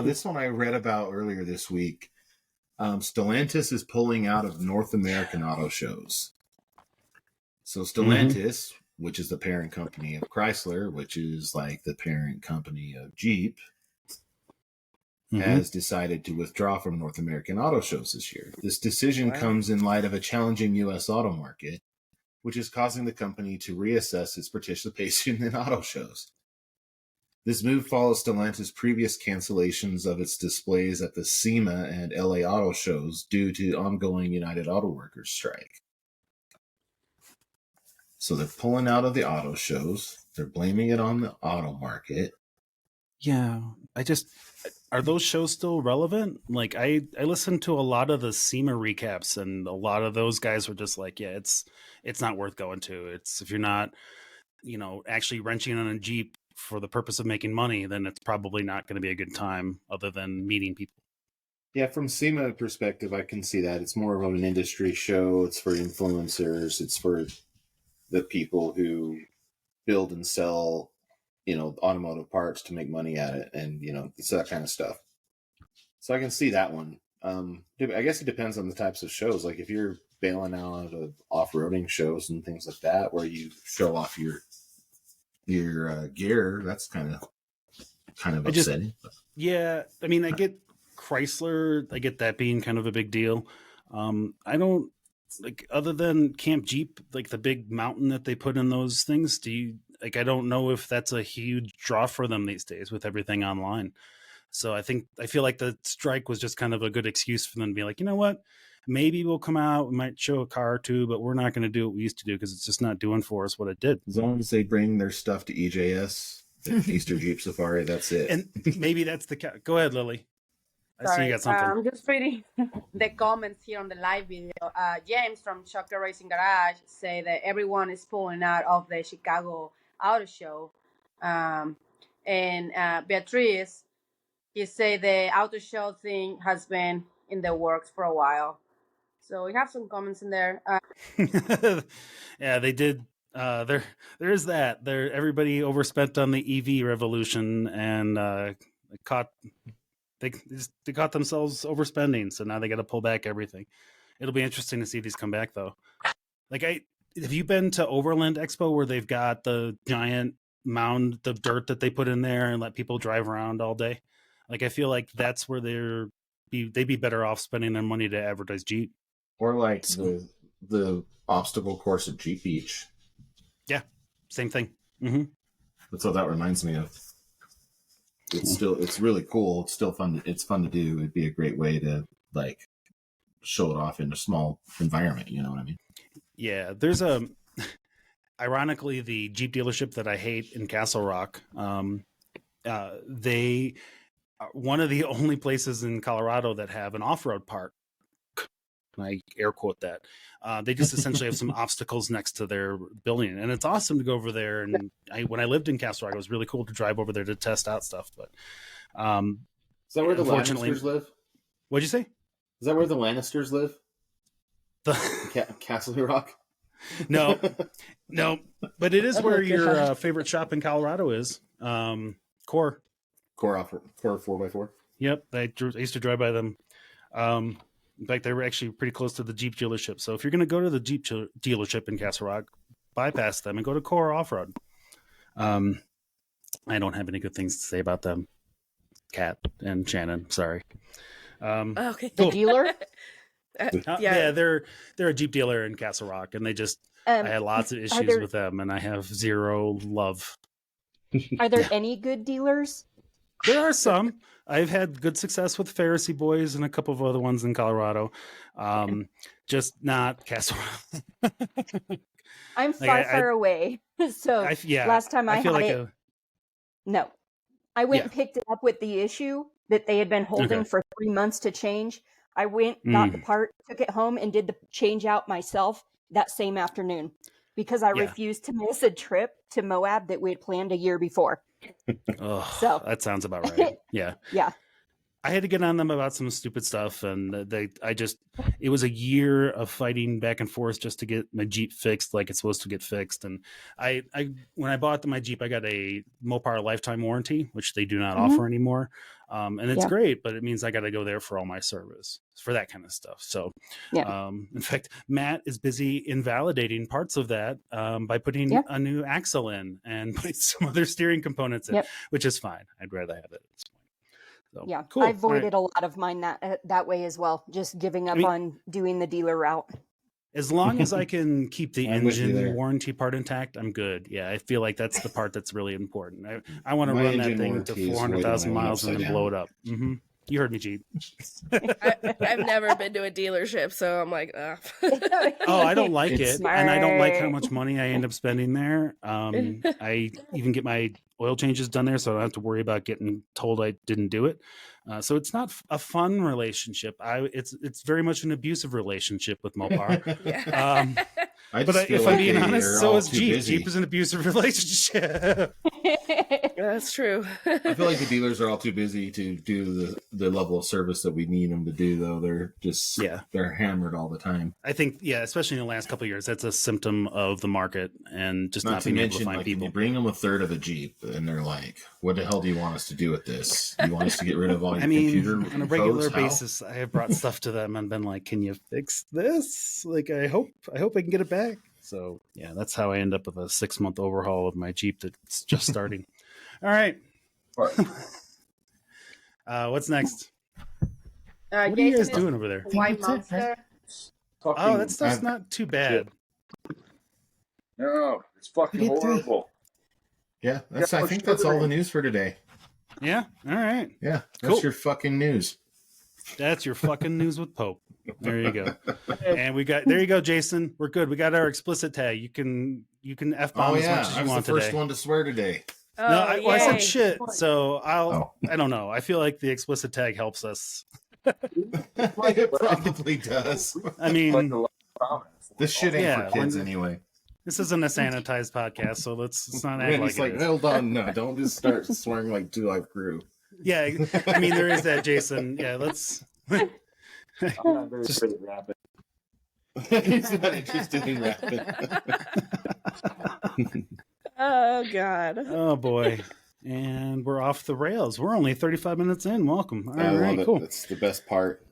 Speaker 6: This one I read about earlier this week. Stellantis is pulling out of North American auto shows. So Stellantis, which is the parent company of Chrysler, which is like the parent company of Jeep, has decided to withdraw from North American auto shows this year. This decision comes in light of a challenging U.S. auto market, which is causing the company to reassess its participation in auto shows. This move follows Stellantis' previous cancellations of its displays at the SEMA and LA auto shows due to ongoing United Auto Workers strike. So they're pulling out of the auto shows. They're blaming it on the auto market.
Speaker 3: Yeah, are those shows still relevant? Like, I listened to a lot of the SEMA recaps, and a lot of those guys were just like, yeah, it's not worth going to. It's, if you're not, actually wrenching on a Jeep for the purpose of making money, then it's probably not going to be a good time other than meeting people.
Speaker 6: Yeah, from SEMA perspective, I can see that. It's more of an industry show. It's for influencers. It's for the people who build and sell, automotive parts to make money at it. And, it's that kind of stuff. So I can see that one. I guess it depends on the types of shows. Like, if you're bailing out of off-roading shows and things like that, where you show off your gear, that's kind of upsetting.
Speaker 3: Yeah, I mean, I get Chrysler. I get that being kind of a big deal. I don't, like, other than Camp Jeep, like the big mountain that they put in those things, I don't know if that's a huge draw for them these days with everything online. So I feel like the strike was just kind of a good excuse for them to be like, you know what? maybe we'll come out, we might show a car or two, but we're not going to do what we used to do because it's just not doing for us what it did.
Speaker 6: As long as they bring their stuff to EJS, the Easter Jeep Safari, that's it.
Speaker 3: And maybe that's the go ahead, Lily. I see you got something.
Speaker 8: I'm just reading the comments here on the live video. James from Shocker Racing Garage say that everyone is pulling out of the Chicago Auto Show. And Beatrice, he say the auto show thing has been in the works for a while. So we have some comments in there.
Speaker 3: Yeah, they did. There is that. Everybody overspent on the EV revolution, and they caught themselves overspending. So now they got to pull back everything. It'll be interesting to see these come back, though. Like, have you been to Overland Expo where they've got the giant mound of dirt that they put in there and let people drive around all day? Like, I feel like that's where they'd be better off spending their money to advertise Jeep.
Speaker 6: Or like the obstacle course at Jeep Beach.
Speaker 3: Yeah, same thing. Mm-hmm.
Speaker 6: That's what that reminds me of. It's really cool. It's still fun. It's fun to do. It'd be a great way to like show it off in a small environment. You know what I mean?
Speaker 3: Yeah, there's ironically, the Jeep dealership that I hate in Castle Rock, they are one of the only places in Colorado that have an off-road park. I air quote that. They just essentially have some obstacles next to their building, and it's awesome to go over there. And when I lived in Castle Rock, it was really cool to drive over there to test out stuff. But
Speaker 6: is that where the Lannisters live?
Speaker 3: What'd you say?
Speaker 6: Is that where the Lannisters live? Castle Rock?
Speaker 3: No, but it is where your favorite shop in Colorado is. Core
Speaker 6: 4x4.
Speaker 3: Yep, I used to drive by them. In fact, they were actually pretty close to the Jeep dealership. So if you're going to go to the Jeep dealership in Castle Rock, bypass them and go to Core Off-Road. I don't have any good things to say about them, Kat and Shannon. Sorry.
Speaker 4: Okay.
Speaker 5: The dealer?
Speaker 3: Yeah, they're a Jeep dealer in Castle Rock, and they just I had lots of issues with them, and I have zero love.
Speaker 5: Are there any good dealers?
Speaker 3: There are some. I've had good success with Pharisee Boys and a couple of other ones in Colorado. Just not Castle Rock.
Speaker 5: I'm far away. So last time I had
Speaker 3: like
Speaker 5: it, no. I went and picked it up with the issue that they had been holding for 3 months to change. I went, got the part, took it home, and did the change out myself that same afternoon because I refused to miss a trip to Moab that we had planned a year before.
Speaker 3: Oh,
Speaker 5: so
Speaker 3: that sounds about right. Yeah.
Speaker 5: Yeah.
Speaker 3: I had to get on them about some stupid stuff, and it was a year of fighting back and forth just to get my Jeep fixed like it's supposed to get fixed. And when I bought my Jeep, I got a Mopar lifetime warranty, which they do not offer anymore. And it's great, but it means I got to go there for all my service for that kind of stuff. So, in fact, Matt is busy invalidating parts of that by putting a new axle in and putting some other steering components in, which is fine. I'd rather have it at this point. So,
Speaker 5: yeah,
Speaker 3: cool.
Speaker 5: I avoided a lot of mine that way as well, just giving up on doing the dealer route.
Speaker 3: As long as I can keep the engine warranty part intact, I'm good. Yeah, I feel like that's the part that's really important. I want to run that thing to 400,000 miles and then blow it up. Mm-hmm. You heard me, Jeep.
Speaker 4: I've never been to a dealership, so I'm like, ugh.
Speaker 3: Oh, I don't like it. And I don't like how much money I end up spending there. I even get my oil changes done there, so I don't have to worry about getting told I didn't do it. So it's not a fun relationship. It's very much an abusive relationship with Mopar. If I'm being honest, so is Jeep.
Speaker 6: Busy.
Speaker 3: Jeep is an abusive relationship.
Speaker 4: That's true.
Speaker 6: I feel like the dealers are all too busy to do the level of service that we need them to do, though. They're just they're hammered all the time.
Speaker 3: I think, especially in the last couple of years, that's a symptom of the market and just not being able to find people.
Speaker 6: You bring them a third of a Jeep, and they're like, "What the hell do you want us to do with this? You want us to get rid of all your computer
Speaker 3: on a regular basis, I have brought stuff to them and been like, "Can you fix this? Like, I hope I can get it back." So yeah, that's how I end up with a 6-month overhaul of my Jeep that's just starting. All right. What's next? What are you guys doing over there?
Speaker 8: White Monster.
Speaker 3: Oh, that stuff's not too bad.
Speaker 9: No, it's fucking horrible.
Speaker 6: Yeah, I think that's all the news for today.
Speaker 3: Yeah, all right.
Speaker 6: Yeah, that's your fucking news.
Speaker 3: That's your fucking news with Pope. There you go. And there you go, Jason. We're good. We got our explicit tag. You can F-bomb as much as you want today.
Speaker 6: I was the first one to swear today.
Speaker 4: Oh,
Speaker 3: no, I said
Speaker 4: yay.
Speaker 3: shit. So I don't know. I feel like the explicit tag helps us.
Speaker 6: It probably does.
Speaker 3: I mean,
Speaker 6: this shit ain't for kids anyway.
Speaker 3: This isn't a sanitized podcast, so let's not act like it is.
Speaker 6: Hold on, no, don't just start swearing like Two Live Crew.
Speaker 3: Yeah, I mean, there is that, Jason. Yeah, let's...
Speaker 9: I'm not very good at rapping.
Speaker 6: He's not interested in rapping.
Speaker 4: Oh, God.
Speaker 3: Oh, boy. And we're off the rails. We're only 35 minutes in. Welcome. All right, cool.
Speaker 6: That's the best part.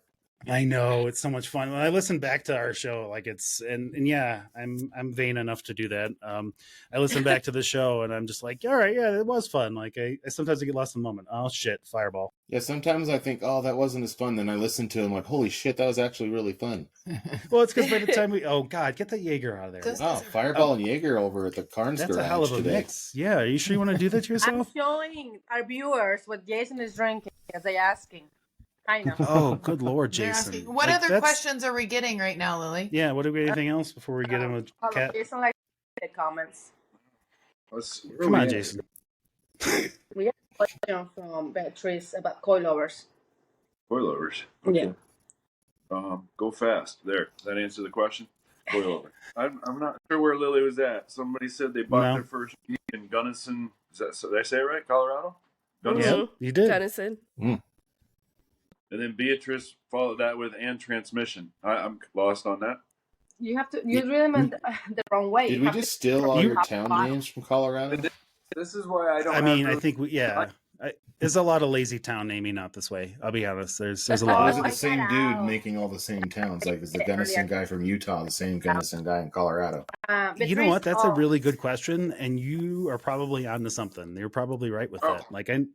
Speaker 3: I know, it's so much fun. When I listen back to our show, like it's and yeah, I'm vain enough to do that. I listen back to the show and I'm just like, all right, yeah, it was fun. Like I sometimes I get lost in the moment. Oh shit, fireball.
Speaker 6: Yeah, sometimes I think, oh, that wasn't as fun. Then I listen to it, I'm like, holy shit, that was actually really fun.
Speaker 3: Well, it's because by the time oh god, get that Jaeger out of there.
Speaker 6: Oh, fireball and Jaeger over at the Carnes
Speaker 3: That's
Speaker 6: garage
Speaker 3: a hell of a
Speaker 6: today.
Speaker 3: mix. Yeah, are you sure you want to do that to yourself?
Speaker 8: I'm showing our viewers what Jason is drinking as they asking. I know.
Speaker 3: Oh, good lord, Jason.
Speaker 7: What other questions are we getting right now, Lily?
Speaker 3: Yeah, what do we anything else before we get in with Kat?
Speaker 8: Jason likes the comments.
Speaker 3: Come on, Jason.
Speaker 8: We have a question from Beatrice about coilovers.
Speaker 9: Coilovers. Okay.
Speaker 8: Yeah.
Speaker 9: Go fast. There. Does that answer the question? Coilover. I'm not sure where Lily was at. Somebody said they bought their first Jeep in Gunnison. Did I say it right? Colorado?
Speaker 3: Gunnison? Yeah, you did.
Speaker 4: Gunnison.
Speaker 3: Mm.
Speaker 9: And then Beatrice followed that with and transmission. I'm lost on that.
Speaker 8: You have to. You really meant the wrong way.
Speaker 6: Did we just steal all your town names from Colorado?
Speaker 9: This is why I don't.
Speaker 3: I mean, I think there's a lot of lazy town naming out this way. I'll be honest. There's a lot.
Speaker 6: Was it the same dude making all the same towns? Like, is the Gunnison guy from Utah the same Gunnison guy in Colorado?
Speaker 3: You know what? That's a really good question, and you are probably onto something. You're probably right with that. Like, I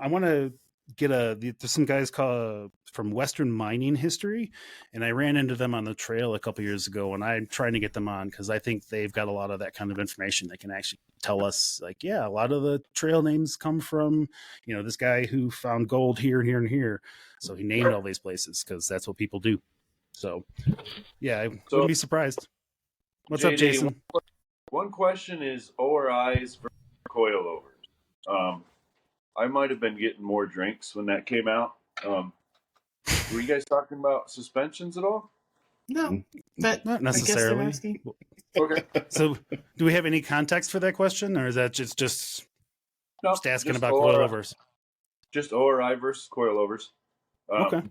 Speaker 3: want to get there's some guys from Western mining history, and I ran into them on the trail a couple years ago, and I'm trying to get them on because I think they've got a lot of that kind of information. They can actually tell us, like, yeah, a lot of the trail names come from, this guy who found gold here and here and here. So he named all these places because that's what people do. So yeah, I wouldn't be surprised. What's up, Jason?
Speaker 9: One question is ORIs for coilovers. I might have been getting more drinks when that came out. Were you guys talking about suspensions at all?
Speaker 7: No, but
Speaker 3: not necessarily.
Speaker 9: Okay.
Speaker 3: So, do we have any context for that question, or is that just asking
Speaker 9: just
Speaker 3: about
Speaker 9: ORI,
Speaker 3: coilovers?
Speaker 9: Just ORI versus coilovers.
Speaker 3: Okay.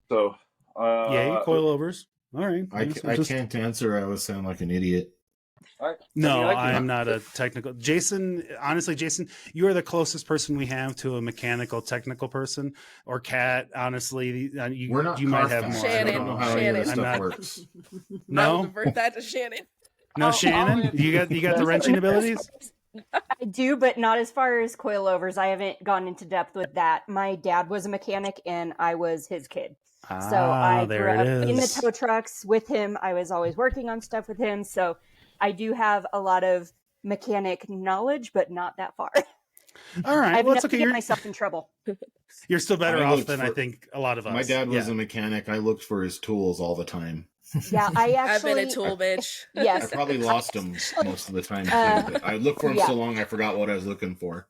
Speaker 9: So,
Speaker 3: yay, coilovers. All right.
Speaker 6: I can't answer. I would sound like an idiot.
Speaker 3: I'm not a technical. Jason, honestly, you are the closest person we have to a mechanical technical person. Or Kat, honestly,
Speaker 6: We're not
Speaker 3: you might have more.
Speaker 4: Shannon,
Speaker 6: I don't know how any of this stuff works.
Speaker 4: I'll divert that to Shannon.
Speaker 3: No, Shannon, you got the wrenching abilities.
Speaker 5: I do, but not as far as coilovers. I haven't gone into depth with that. My dad was a mechanic, and I was his kid. So I grew up in the tow trucks with him. I was always working on stuff with him. So I do have a lot of mechanic knowledge, but not that far.
Speaker 3: All right.
Speaker 5: I've never get myself in trouble.
Speaker 3: You're still better off than I think a lot of us.
Speaker 6: My dad was a mechanic. I looked for his tools all the time.
Speaker 5: Yeah,
Speaker 4: I've been a tool bitch.
Speaker 5: Yes.
Speaker 6: I probably lost them most of the time. But I looked for them so long I forgot what I was looking for.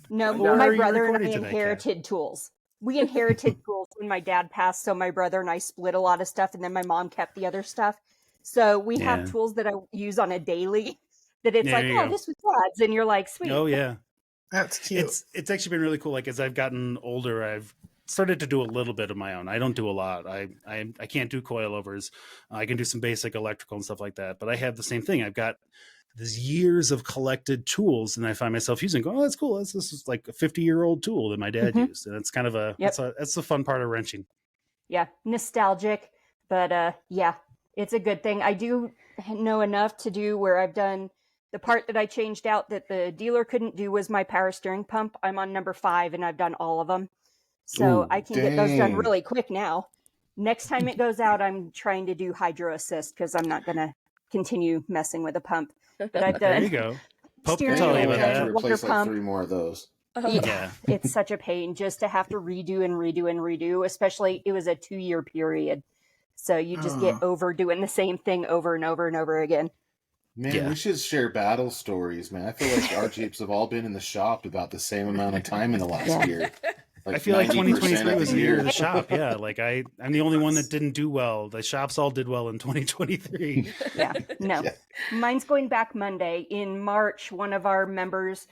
Speaker 5: No, my brother and I inherited tools. We inherited tools when my dad passed, so my brother and I split a lot of stuff, and then my mom kept the other stuff. So we have tools that I use on a daily that it's like, oh, this was Dad's. And you're like, sweet.
Speaker 3: Oh, yeah.
Speaker 7: That's cute.
Speaker 3: It's actually been really cool. Like, as I've gotten older, I've started to do a little bit of my own. I don't do a lot. I can't do coilovers. I can do some basic electrical and stuff like that. But I have the same thing. I've got these years of collected tools, and I find myself using, oh, that's cool. This is like a 50-year-old tool that my dad used. And it's kind of that's the fun part of wrenching.
Speaker 5: Yeah. Nostalgic. But yeah. It's a good thing. I do know enough to do where I've done the part that I changed out that the dealer couldn't do was my power steering pump. I'm on number 5 and I've done all of them. So I can get those done really quick now. Next time it goes out, I'm trying to do hydro assist because I'm not going to continue messing with a pump. But I've done.
Speaker 3: There you go. Pope can tell you about that.
Speaker 6: Replace like 3 more of those.
Speaker 3: Yeah.
Speaker 5: It's such a pain just to have to redo and redo and redo, especially it was a 2-year period. So you just get over doing the same thing over and over and over again.
Speaker 6: Man, we should share battle stories, man. I feel like our Jeeps have all been in the shop about the same amount of time in the last year.
Speaker 3: Like I feel like 2023 was the year of the shop. Yeah, like I'm the only one that didn't do well. The shops all did well in 2023.
Speaker 5: Yeah, no. Yeah. Mine's going back Monday. In March, one of our members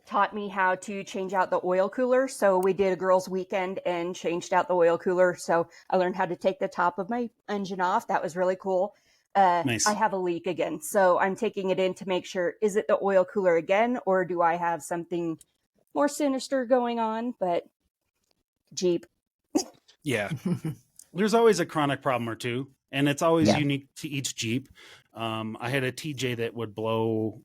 Speaker 5: taught me how to change out the oil cooler. So we did a girls' weekend and changed out the oil cooler. So I learned how to take the top of my engine off. That was really cool. Nice. I have a leak again. So I'm taking it in to make sure, is it the oil cooler again, or do I have something more sinister going on? But Jeep.
Speaker 3: Yeah. There's always a chronic problem or two, and it's always unique to each Jeep. I had a TJ that would blow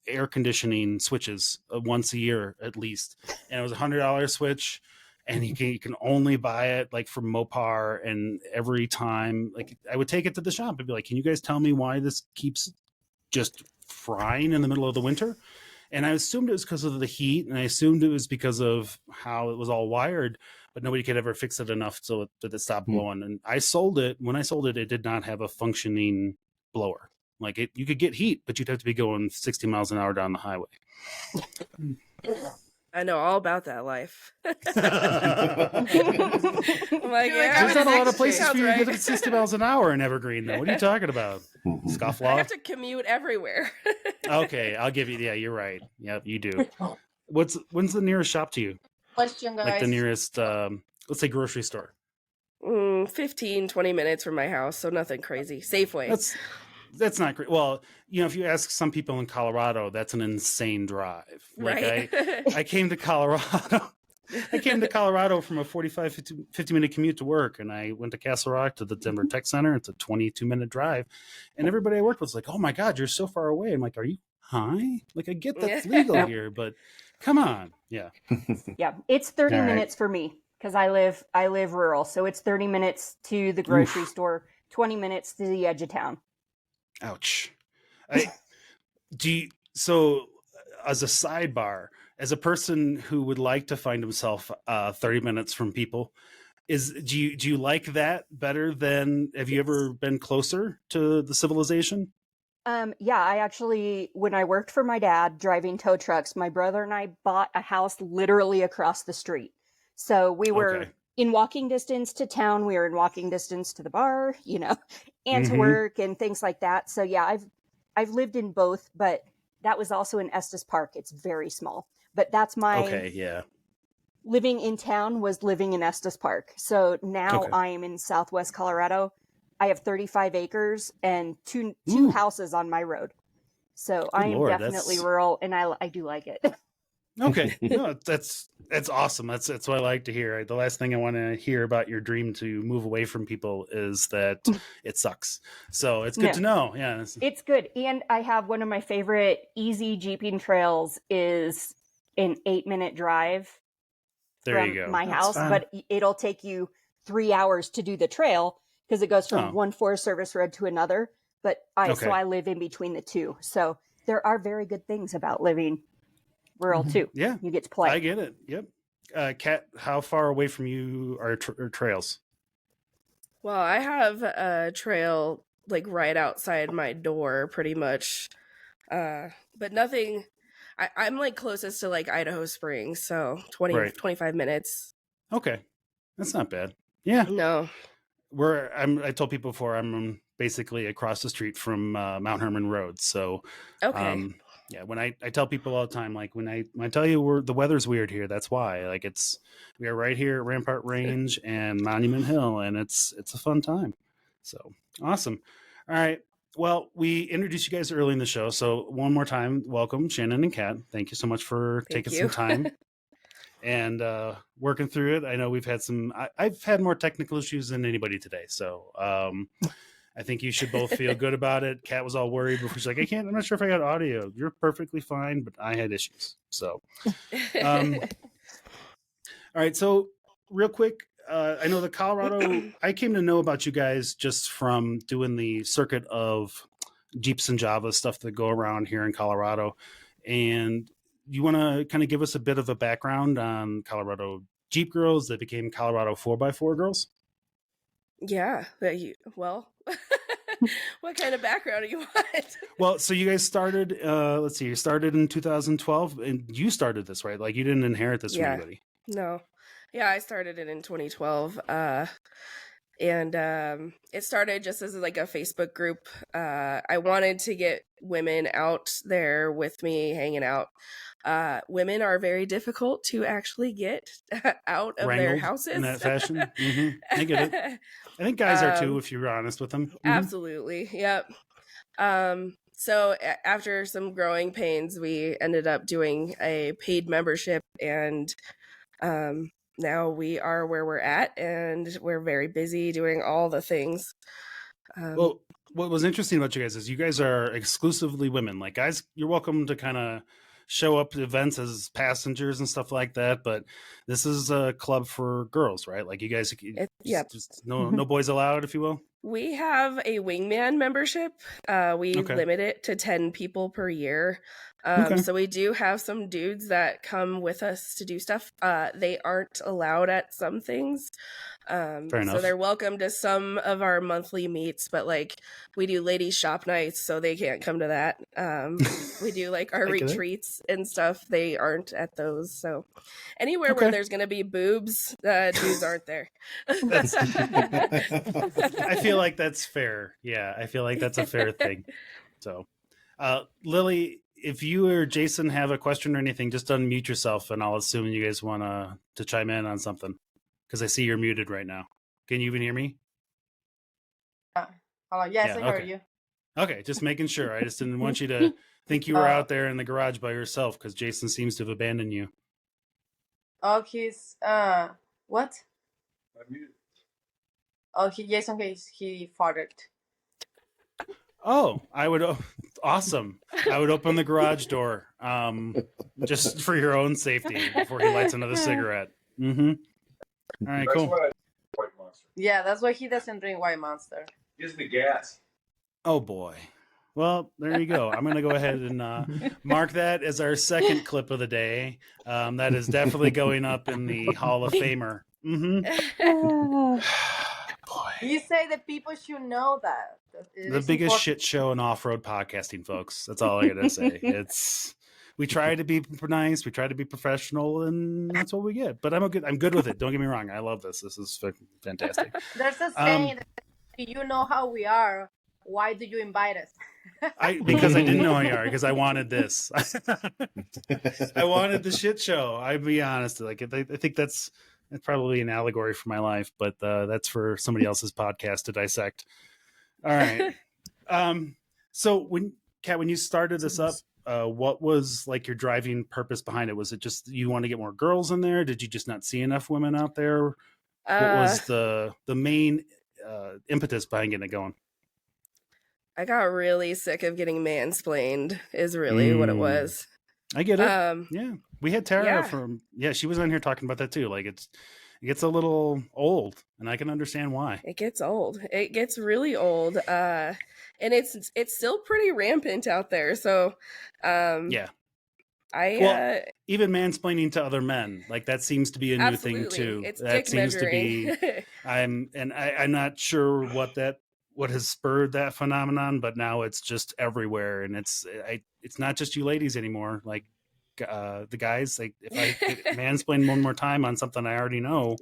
Speaker 3: air conditioning switches once a year at least, and it was $100 switch, and you can only buy it like from Mopar. And every time, like, I would take it to the shop and be like, can you guys tell me why this keeps just frying in the middle of the winter? And I assumed it was because of the heat, and I assumed it was because of how it was all wired, but nobody could ever fix it enough so that it stopped blowing. And I sold it. When I sold it, it did not have a functioning blower. Like, you could get heat, but you'd have to be going 60 miles an hour down the highway.
Speaker 4: I know all about that life. I'm like,
Speaker 3: there's not a lot of places for you to get 60 miles an hour in Evergreen, though. What are you talking about? Scofflaw?
Speaker 4: I have to commute everywhere.
Speaker 3: Okay, I'll give you. Yeah, you're right. Yeah, you do. When's the nearest shop to you?
Speaker 8: Question, guys.
Speaker 3: Like the nearest, let's say, grocery store.
Speaker 4: 15, 20 minutes from my house, so nothing crazy. Safeway.
Speaker 3: That's not great. Well, if you ask some people in Colorado, that's an insane drive. Like,
Speaker 4: right.
Speaker 3: I came to Colorado. I came to Colorado from a 45, 50 minute commute to work, and I went to Castle Rock to the Denver Tech Center. It's a 22-minute drive. And everybody I worked with was like, oh my God, you're so far away. I'm like, are you high? Like, I get that's legal here, but come on. Yeah.
Speaker 5: Yeah. It's 30 minutes for me because I live rural. So it's 30 minutes to the grocery store, 20 minutes to the edge of town.
Speaker 3: Ouch. So as a sidebar, as a person who would like to find himself 30 minutes from people, do you like that better than, have you ever been closer to the civilization?
Speaker 5: Yeah, I actually, when I worked for my dad driving tow trucks, my brother and I bought a house literally across the street. So we were in walking distance to town. We were in walking distance to the bar, and to work and things like that. So yeah, I've lived in both, but that was also in Estes Park. It's very small, but that's my living in town was living in Estes Park. So now I am in Southwest Colorado. I have 35 acres and two houses on my road. So I am definitely rural, and I do like it.
Speaker 3: Okay. No, that's awesome. That's what I like to hear. The last thing I want to hear about your dream to move away from people is that it sucks. So it's good to know. Yeah.
Speaker 5: It's good. And I have one of my favorite easy Jeeping trails is an 8-minute drive from my house, but it'll take you 3 hours to do the trail because it goes from one Forest Service road to another. But so I live in between the two. So there are very good things about living rural too.
Speaker 3: Yeah,
Speaker 5: you get to play.
Speaker 3: I get it. Yep. Kat, how far away from you are trails?
Speaker 4: Well, I have a trail like right outside my door, pretty much, but nothing. I'm like closest to like Idaho Springs, so 25 minutes.
Speaker 3: Okay, that's not bad. Yeah.
Speaker 4: No.
Speaker 3: I told people before I'm basically across the street from Mount Herman Road, so yeah, when I tell people all the time, like when I tell you the weather's weird here, that's why. Like we are right here at Rampart Range and Monument Hill, and it's a fun time. So awesome. All right. Well, we introduced you guys early in the show, so one more time, welcome Shannon and Kat. Thank you so much for taking some time and working through it. I know we've had I've had more technical issues than anybody today, so I think you should both feel good about it. Kat was all worried before. She's like, I'm not sure if I got audio. You're perfectly fine, but I had issues. So, all right. So real quick, I know the Colorado, I came to know about you guys just from doing the circuit of Jeeps and Java stuff that go around here in Colorado. And you want to kind of give us a bit of a background on Colorado Jeep Girls that became Colorado 4x4 Girls?
Speaker 4: Yeah. Well, what kind of background do you want?
Speaker 3: Well, so you guys started, let's see, you started in 2012, and you started this, right? Like, you didn't inherit this from anybody.
Speaker 4: No. Yeah, I started it in 2012. And it started just as like a Facebook group. I wanted to get women out there with me hanging out. Women are very difficult to actually get out of their houses
Speaker 3: in that fashion. I get it. I think guys are too, if you're honest with them.
Speaker 4: Absolutely. Yep. So after some growing pains, we ended up doing a paid membership, and now we are where we're at, and we're very busy doing all the things.
Speaker 3: Well, what was interesting about you guys is you guys are exclusively women. Like, guys, you're welcome to kind of show up to events as passengers and stuff like that, but this is a club for girls, right? Like, you guys, just no boys allowed, if you will.
Speaker 4: We have a wingman membership. We limit it to 10 people per year. So we do have some dudes that come with us to do stuff. They aren't allowed at some things.
Speaker 3: Fair enough.
Speaker 4: So they're welcome to some of our monthly meets, but like we do ladies shop nights, so they can't come to that. We do like our retreats and stuff. They aren't at those. So anywhere where there's going to be boobs, dudes aren't there.
Speaker 3: I feel like that's fair. Yeah, I feel like that's a fair thing. So, Lily, if you or Jason have a question or anything, just unmute yourself, and I'll assume you guys want to chime in on something, because I see you're muted right now. Can you even hear me?
Speaker 8: Yes, I heard you.
Speaker 3: Okay, just making sure. I just didn't want you to think you were out there in the garage by yourself, because Jason seems to have abandoned you.
Speaker 8: Oh, he's what?
Speaker 9: I'm muted.
Speaker 8: Oh, he farted.
Speaker 3: Oh, awesome. I would open the garage door, just for your own safety before he lights another cigarette. All right,
Speaker 9: That's
Speaker 3: cool.
Speaker 9: White Monster.
Speaker 8: Yeah, that's why he doesn't drink White Monster.
Speaker 9: Gives me gas.
Speaker 3: Oh boy. Well, there you go. I'm going to go ahead and mark that as our second clip of the day. That is definitely going up in the Hall of Famer. Boy.
Speaker 8: You say that people should know that.
Speaker 3: The biggest shit show in off-road podcasting, folks. That's all I gotta say. We try to be nice, we try to be professional, and that's what we get. But I'm good with it. Don't get me wrong. I love this. This is fantastic.
Speaker 8: There's a saying that you know how we are. Why do you invite us?
Speaker 3: Because I didn't know how you are. Because I wanted this. I wanted the shit show. I'd be honest. Like, I think that's probably an allegory for my life, but that's for somebody else's podcast to dissect. All right. So when you started this up, what was like your driving purpose behind it? Was it just you want to get more girls in there? Did you just not see enough women out there? What was the main impetus behind getting it going?
Speaker 4: I got really sick of getting mansplained is really what it was.
Speaker 3: I get it. Yeah. We had Tara she was on here talking about that too. Like, it gets a little old, and I can understand why.
Speaker 4: It gets old. It gets really old. And it's still pretty rampant out there. So,
Speaker 3: even mansplaining to other men, like, that seems to be a new thing too.
Speaker 4: It's
Speaker 3: that seems measuring. To be. I'm not sure what has spurred that phenomenon, but now it's just everywhere, and it's not just you ladies anymore. Like, the guys, like, if I could mansplain one more time on something I already know,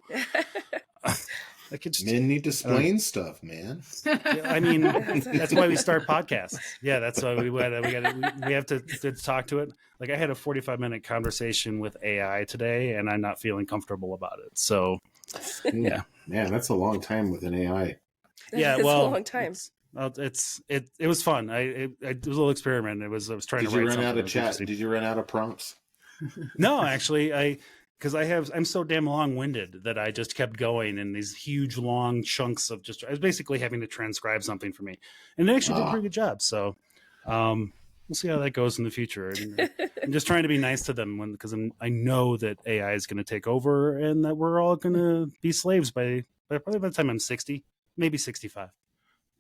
Speaker 3: I could just,
Speaker 6: men need to explain stuff, man.
Speaker 3: I mean, that's why we start podcasts. Yeah, that's why we have to talk to it. Like, I had a 45-minute conversation with AI today, and I'm not feeling comfortable about it. So, yeah,
Speaker 6: man, that's a long time with an AI.
Speaker 3: Yeah,
Speaker 4: it's a long time.
Speaker 3: It was fun. It was a little experiment. I was trying to write.
Speaker 6: Did you run out of chat? Did you run out of prompts?
Speaker 3: No, actually, I'm so damn long-winded that I just kept going in these huge long chunks of I was basically having to transcribe something for me, and it actually did a pretty good job. So, we'll see how that goes in the future. And I'm just trying to be nice to them because I know that AI is going to take over, and that we're all going to be slaves by probably by the time I'm 60, maybe 65.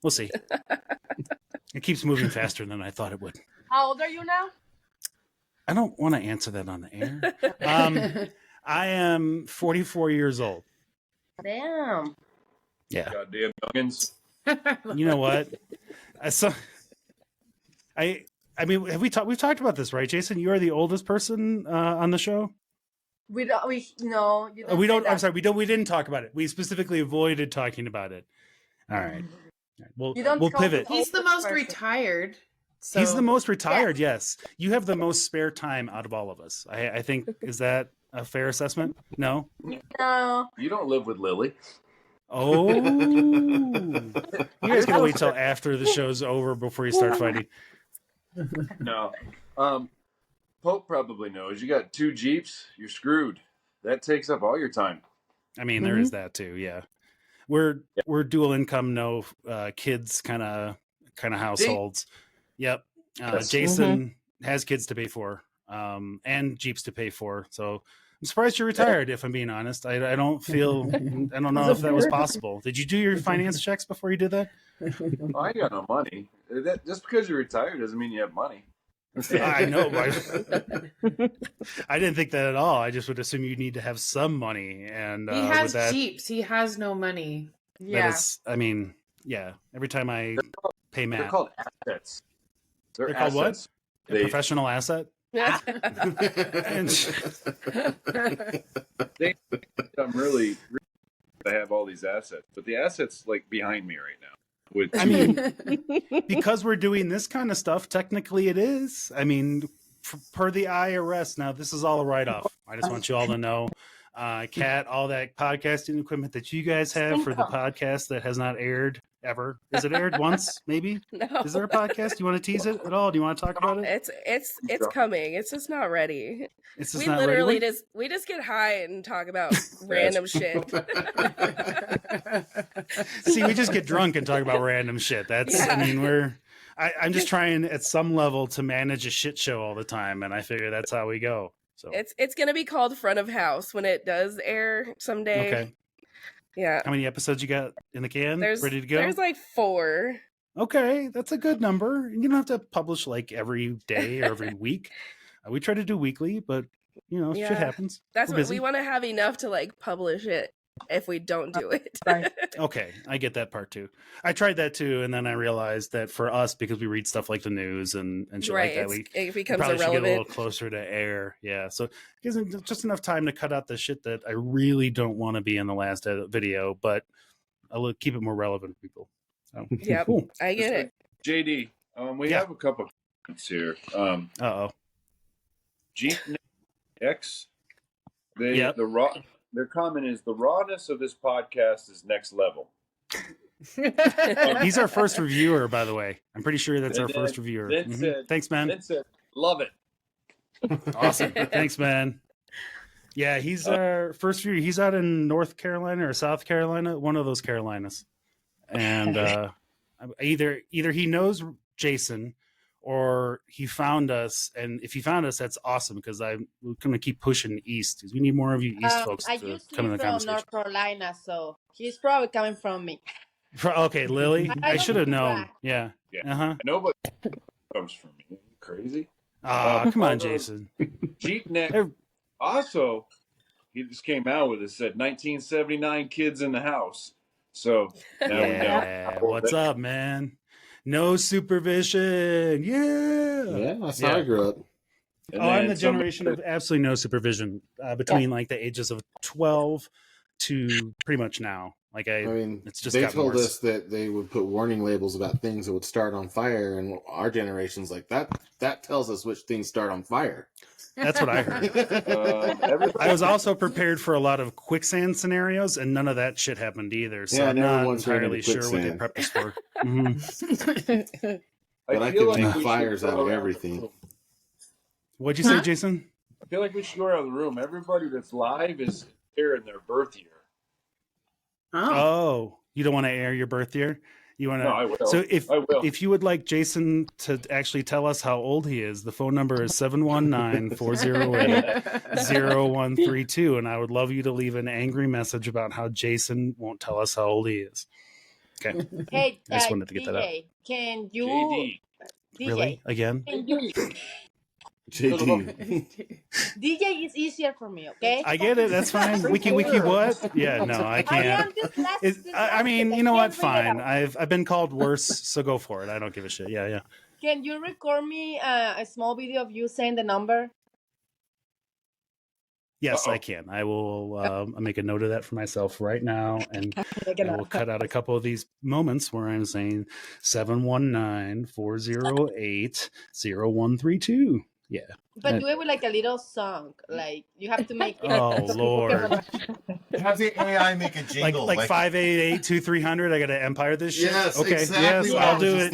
Speaker 3: We'll see. It keeps moving faster than I thought it would.
Speaker 8: How old are you now?
Speaker 3: I don't want to answer that on the air. I am 44 years old.
Speaker 8: Damn.
Speaker 3: Yeah.
Speaker 9: Goddamn youngins.
Speaker 3: You know what? I mean, we've talked about this, right, Jason? You are the oldest person on the show.
Speaker 8: We don't. No. You don't
Speaker 3: We don't.
Speaker 8: say that.
Speaker 3: I'm sorry. We didn't talk about it. We specifically avoided talking about it. All right. We'll pivot.
Speaker 7: He's the most retired. So.
Speaker 3: He's the most retired. Yes. You have the most spare time out of all of us. I think, is that a fair assessment? No.
Speaker 8: No.
Speaker 9: You don't live with Lily.
Speaker 3: Oh. You guys gotta wait till after the show's over before you start fighting.
Speaker 9: No. Pope probably knows. You got 2 Jeeps, you're screwed. That takes up all your time.
Speaker 3: I mean, there is that too. Yeah. We're dual income, no kids kind of households. Yep. Jason has kids to pay for, and Jeeps to pay for. So I'm surprised you're retired, if I'm being honest. I don't know if that was possible. Did you do your finance checks before you did that?
Speaker 9: Oh, I got no money. Just because you're retired doesn't mean you have money.
Speaker 3: I know. I didn't think that at all. I just would assume you need to have some money. And
Speaker 7: he has Jeeps. He has no money.
Speaker 8: Yeah.
Speaker 3: I mean, yeah. Every time I pay Matt.
Speaker 9: They're called assets.
Speaker 3: They're called what? A professional asset?
Speaker 9: I'm really I have all these assets, but the assets like behind me right now.
Speaker 3: I mean, because we're doing this kind of stuff, technically it is. I mean, per the IRS, now this is all a write-off. I just want you all to know, Kat, all that podcasting equipment that you guys have for the podcast that has not aired ever. Is it aired once? Maybe.
Speaker 4: No.
Speaker 3: Is there a podcast? Do you want to tease it at all? Do you want to talk about it?
Speaker 4: It's coming. It's just not ready.
Speaker 3: It's just
Speaker 4: we
Speaker 3: not
Speaker 4: literally
Speaker 3: ready.
Speaker 4: we just get high and talk about random shit.
Speaker 3: See, we just get drunk and talk about random shit. That's I mean, I'm just trying at some level to manage a shit show all the time, and I figure that's how we go. So
Speaker 4: it's gonna be called Front of House when it does air someday.
Speaker 3: Okay.
Speaker 4: Yeah.
Speaker 3: How many episodes you got in the can? Ready to go?
Speaker 4: There's like 4.
Speaker 3: Okay, that's a good number. You don't have to publish like every day or every week. We try to do weekly, but you know, shit happens.
Speaker 4: That's what we want to have enough to like publish it if we don't do it.
Speaker 3: Okay, I get that part too. I tried that too, and then I realized that for us, because we read stuff like the news and shit like that,
Speaker 4: it becomes
Speaker 3: probably should
Speaker 4: irrelevant.
Speaker 3: get a little closer to air. Yeah, so it gives me just enough time to cut out the shit that I really don't want to be in the last video, but I'll keep it more relevant to people. So,
Speaker 4: yeah,
Speaker 3: cool.
Speaker 4: I get it.
Speaker 9: JD, we have a couple of comments here. Jeep X. Their comment is the rawness of this podcast is next level.
Speaker 3: He's our first reviewer, by the way. I'm pretty sure that's our first reviewer. Thanks, man.
Speaker 9: Love it.
Speaker 3: Awesome. Thanks, man. Yeah, he's our first reviewer. He's out in North Carolina or South Carolina, one of those Carolinas. And either he knows Jason or he found us, and if he found us, that's awesome because we're going to keep pushing east because we need more of you east folks to come in the conversation.
Speaker 8: From North Carolina, so he's probably coming from me.
Speaker 3: Okay, Lily, I should have known. Yeah.
Speaker 9: Nobody comes from me. Are you crazy?
Speaker 3: Come on, Jason.
Speaker 9: Jeep Neck. Also, he just came out with it. Said 1979 kids in the house. So now we know.
Speaker 3: What's up, man? No supervision. Yeah,
Speaker 10: that's how I grew up.
Speaker 3: I'm the generation of absolutely no supervision between like the ages of 12 to pretty much now. Like I mean, it's just
Speaker 10: they told us that they would put warning labels about things that would start on fire, and our generation's like that tells us which things start on fire.
Speaker 3: That's what I heard. I was also prepared for a lot of quicksand scenarios, and none of that shit happened either. So I'm not entirely sure what they prepped us for.
Speaker 10: But I can make fires out of everything.
Speaker 3: What'd you say, Jason?
Speaker 9: I feel like we should go around the room. Everybody that's live is here in their birth year.
Speaker 3: Oh, you don't want to air your birth year? You want to?
Speaker 9: No, I will.
Speaker 3: So if you would like Jason to actually tell us how old he is, the phone number is 719-408-0132, and I would love you to leave an angry message about how Jason won't tell us how old he is. Okay.
Speaker 8: Hey,
Speaker 3: I just wanted to get
Speaker 8: DJ,
Speaker 3: that out.
Speaker 8: can you?
Speaker 9: JD.
Speaker 8: DJ,
Speaker 3: Really? Again?
Speaker 8: Can you?
Speaker 10: JD.
Speaker 8: DJ is easier for me, okay?
Speaker 3: I get it. That's fine. Wiki what? Yeah, no, I
Speaker 8: I
Speaker 3: can't.
Speaker 8: am just last.
Speaker 3: I mean, you know what? Fine. I've been called worse, so go for it. I don't give a shit. Yeah.
Speaker 8: Can you record me a small video of you saying the number?
Speaker 3: Yes, I can. I will make a note of that for myself right now, and I will cut out a couple of these moments where I'm saying 719-408-0132. Yeah.
Speaker 8: But do it with like a little song. Like you have to make it.
Speaker 3: Oh Lord.
Speaker 6: Have the AI make a jingle.
Speaker 3: Like 588-2300. I got to empire this shit.
Speaker 6: Yes,
Speaker 3: okay.
Speaker 6: exactly.
Speaker 3: Yes, I'll do it.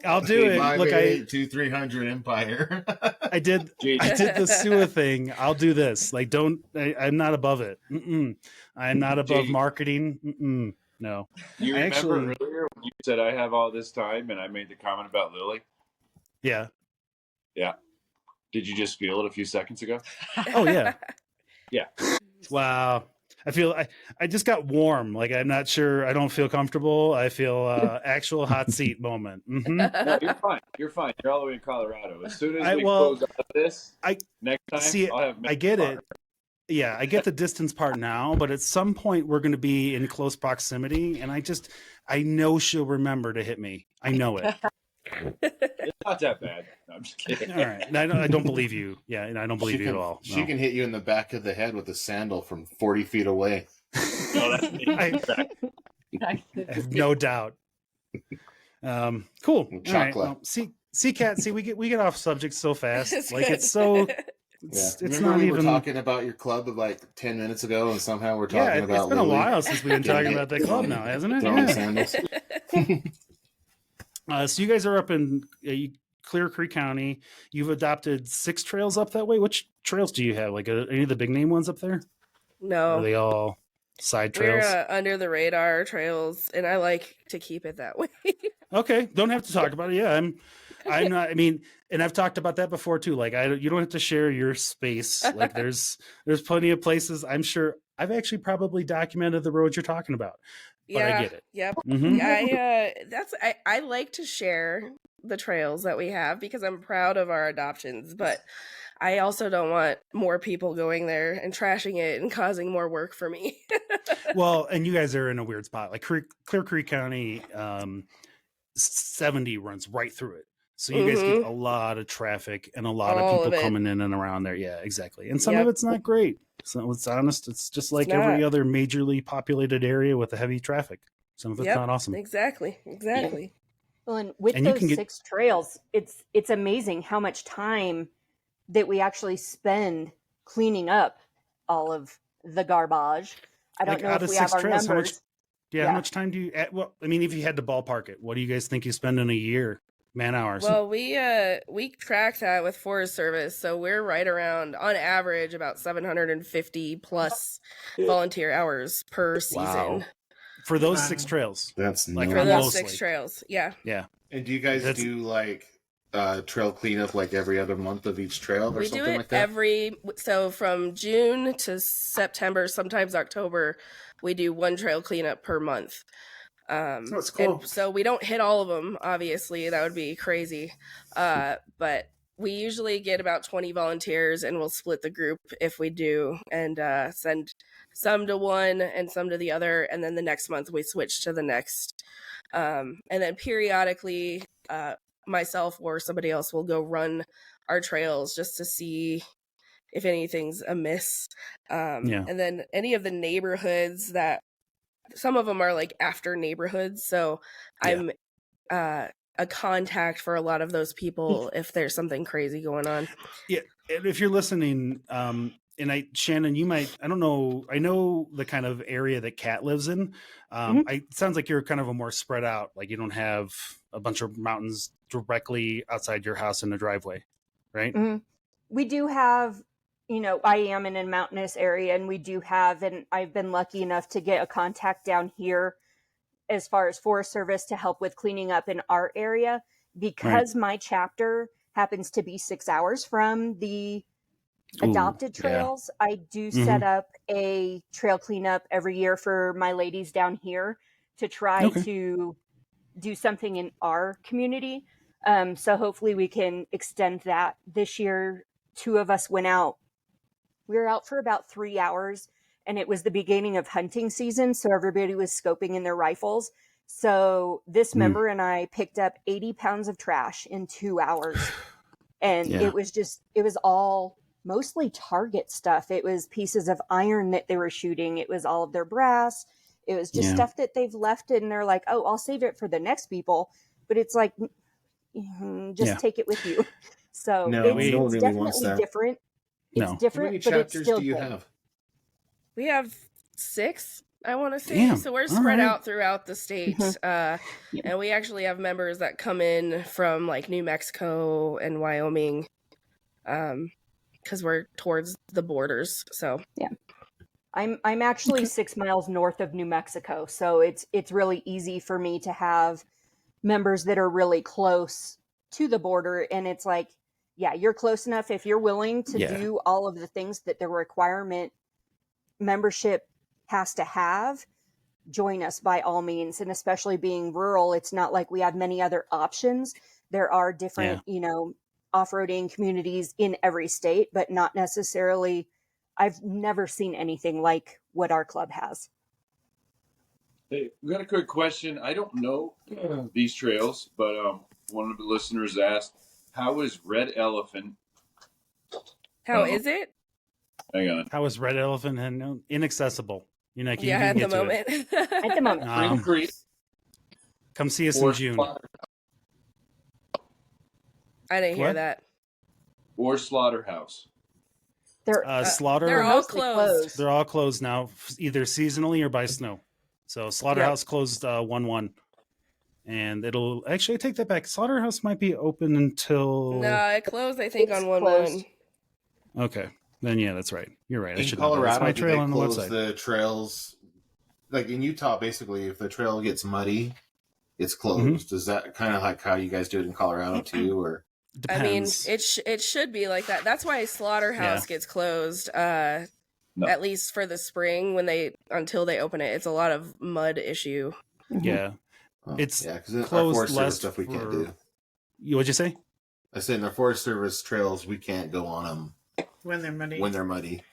Speaker 3: I'll do it. Look,
Speaker 6: 588-2300 Empire.
Speaker 3: I did the sewer thing. I'll do this. Like, I'm not above it. I'm not above marketing. No.
Speaker 9: You remember earlier when you said I have all this time and I made the comment about Lily?
Speaker 3: Yeah.
Speaker 9: Yeah. Did you just feel it a few seconds ago?
Speaker 3: Oh yeah.
Speaker 9: Yeah.
Speaker 3: Wow. I feel I just got warm. Like I'm not sure. I don't feel comfortable. I feel actual hot seat moment. Mm-hmm.
Speaker 9: No, you're fine. You're fine. You're all the way in Colorado. As soon as we close out of this, next time I'll have.
Speaker 3: I get it. Yeah, I get the distance part now, but at some point we're going to be in close proximity, and I know she'll remember to hit me. I know it.
Speaker 9: It's not that bad. No, I'm just kidding.
Speaker 3: All right. I don't believe you. Yeah, and I don't believe you at all.
Speaker 10: She can hit you in the back of the head with a sandal from 40 feet away.
Speaker 9: No, that's me.
Speaker 3: I have no doubt. Cool.
Speaker 10: Chocolate.
Speaker 3: Right. Well, Kat, we get off subject so fast. It's so. It's
Speaker 10: Remember
Speaker 3: not
Speaker 10: we
Speaker 3: even.
Speaker 10: were talking about your club like 10 minutes ago, and somehow we're talking about.
Speaker 3: It's been
Speaker 10: Lily.
Speaker 3: a while since we've been talking about that club now, hasn't it?
Speaker 10: Throwing sandals.
Speaker 3: So you guys are up in Clear Creek County. You've adopted 6 trails up that way. Which trails do you have? Like any of the big name ones up there?
Speaker 4: No.
Speaker 3: Or are they all side trails?
Speaker 4: We're under the radar trails, and I like to keep it that way.
Speaker 3: Okay, don't have to talk about it. Yeah, I'm not. I mean, and I've talked about that before too. Like, you don't have to share your space. Like, there's plenty of places. I'm sure I've actually probably documented the roads you're talking about. But I get it.
Speaker 4: Yep.
Speaker 3: Mm-hmm.
Speaker 4: I like to share the trails that we have because I'm proud of our adoptions, but I also don't want more people going there and trashing it and causing more work for me.
Speaker 3: Well, and you guys are in a weird spot. Like Clear Creek County, 70 runs right through it. So you guys get a lot of traffic and a lot of people coming in and around there. Yeah, exactly. And some of it's not great. So it's honest. It's just like every other majorly populated area with a heavy traffic. Some of it's not awesome.
Speaker 4: Exactly.
Speaker 5: Well, and with those 6 trails, it's amazing how much time that we actually spend cleaning up all of the garbage. I don't know if we have our
Speaker 3: trails,
Speaker 5: numbers.
Speaker 3: How much time do you? Well, I mean, if you had to ballpark it, what do you guys think you spend in a year? Man hours.
Speaker 4: Well, we track that with Forest Service, so we're right around, on average, about 750 plus volunteer hours per season.
Speaker 3: Wow. For those 6 trails.
Speaker 10: That's
Speaker 3: like
Speaker 4: for those 6 trails. Yeah.
Speaker 3: Yeah.
Speaker 10: And do you guys do like trail cleanup like every other month of each trail or something like that?
Speaker 4: So from June to September, sometimes October, we do 1 trail cleanup per month.
Speaker 10: That's cool.
Speaker 4: So we don't hit all of them, obviously. That would be crazy. But we usually get about 20 volunteers, and we'll split the group if we do, and send some to one and some to the other. And then the next month we switch to the next. And then periodically, myself or somebody else will go run our trails just to see if anything's amiss. And then any of the neighborhoods that, some of them are like after neighborhoods, so I'm a contact for a lot of those people if there's something crazy going on.
Speaker 3: Yeah, and if you're listening, and Shannon, you might, I don't know, I know the kind of area that Kat lives in. It sounds like you're kind of a more spread out, like you don't have a bunch of mountains directly outside your house in the driveway, right?
Speaker 5: Mm-hmm. We do have, I am in a mountainous area, and we do have, and I've been lucky enough to get a contact down here as far as Forest Service to help with cleaning up in our area, because my chapter happens to be 6 hours from the adopted trails. I do set up a trail cleanup every year for my ladies down here to try to do something in our community. So hopefully we can extend that. This year, 2 of us went out. We were out for about 3 hours, and it was the beginning of hunting season, so everybody was scoping in their rifles. So this member and I picked up 80 pounds of trash in 2 hours. And it was all mostly target stuff. It was pieces of iron that they were shooting. It was all of their brass. It was just stuff that they've left, and they're like, oh, I'll save it for the next people. But it's like, just take it with you. So it's definitely different. It's different, but it's still
Speaker 10: do you
Speaker 5: good.
Speaker 10: have?
Speaker 4: We have 6, I want to say.
Speaker 3: Damn.
Speaker 4: So we're spread out throughout the state. And we actually have members that come in from like New Mexico and Wyoming, because we're towards the borders. So
Speaker 5: yeah, I'm actually 6 miles north of New Mexico, so it's really easy for me to have members that are really close to the border, and it's like, yeah, you're close enough if you're willing to do all of the things that the requirement membership has to have. Join us by all means, and especially being rural, it's not like we have many other options. There are different, off-roading communities in every state, but not necessarily. I've never seen anything like what our club has.
Speaker 9: Hey, we got a quick question. I don't know these trails, but one of the listeners asked, how is Red Elephant?
Speaker 4: How is it?
Speaker 9: Hang on.
Speaker 3: How is Red Elephant inaccessible? You're not you
Speaker 4: at
Speaker 3: get
Speaker 4: the moment.
Speaker 5: At the moment.
Speaker 3: Come see us in June.
Speaker 4: I didn't hear that.
Speaker 9: Or Slaughterhouse.
Speaker 5: They're
Speaker 4: all closed.
Speaker 3: They're all closed now, either seasonally or by snow. So Slaughterhouse closed 1/1. And it'll actually take that back. Slaughterhouse might be open until.
Speaker 4: No, it closed, I think, on 1/1.
Speaker 3: Okay. Then yeah, that's right. You're right.
Speaker 6: In
Speaker 3: I should
Speaker 6: Colorado,
Speaker 3: know. That's my trail on the
Speaker 6: close
Speaker 3: website.
Speaker 6: the trails, like in Utah, basically, if the trail gets muddy, it's closed. Is that kind of like how you guys do it in Colorado too, or?
Speaker 3: Depends.
Speaker 4: I mean, it should be like that. That's why Slaughterhouse gets closed. At least for the spring until they open it. It's a lot of mud issue.
Speaker 3: Yeah. It's
Speaker 6: because our
Speaker 3: closed
Speaker 6: Forest Service
Speaker 3: less
Speaker 6: stuff we can't do.
Speaker 3: What'd you say?
Speaker 6: I said in the Forest Service trails we can't go on them
Speaker 7: when they're muddy.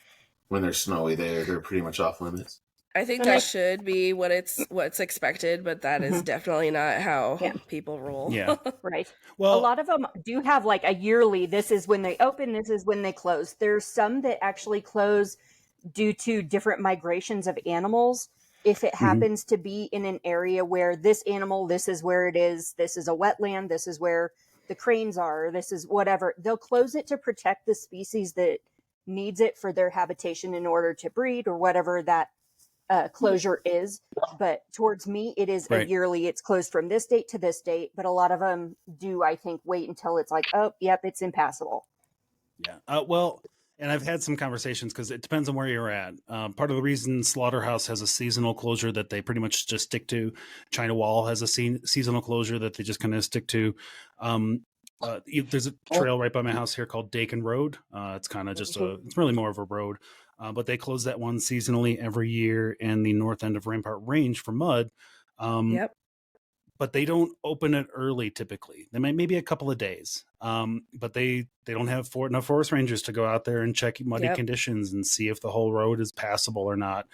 Speaker 6: When they're snowy, they're pretty much off limits.
Speaker 4: I think that should be what's expected, but that is definitely not how people roll.
Speaker 3: Yeah,
Speaker 5: right.
Speaker 3: Well,
Speaker 5: a lot of them do have like a yearly. This is when they open. This is when they close. There's some that actually close due to different migrations of animals. If it happens to be in an area where this animal, this is where it is, this is a wetland, this is where the cranes are, this is whatever, they'll close it to protect the species that needs it for their habitation in order to breed or whatever that closure is. But towards me, it is a yearly, it's closed from this date to this date. But a lot of them do, I think, wait until it's like, oh, yep, it's impassable.
Speaker 3: Yeah. Well, and I've had some conversations because it depends on where you're at. Part of the reason Slaughterhouse has a seasonal closure that they pretty much just stick to. China Wall has a seasonal closure that they just kind of stick to. There's a trail right by my house here called Dakin Road. It's kind of just it's really more of a road. But they close that one seasonally every year in the north end of Rampart Range for mud. But they don't open it early typically. They might maybe a couple of days. But they don't have enough forest rangers to go out there and check muddy conditions and see if the whole road is passable or not.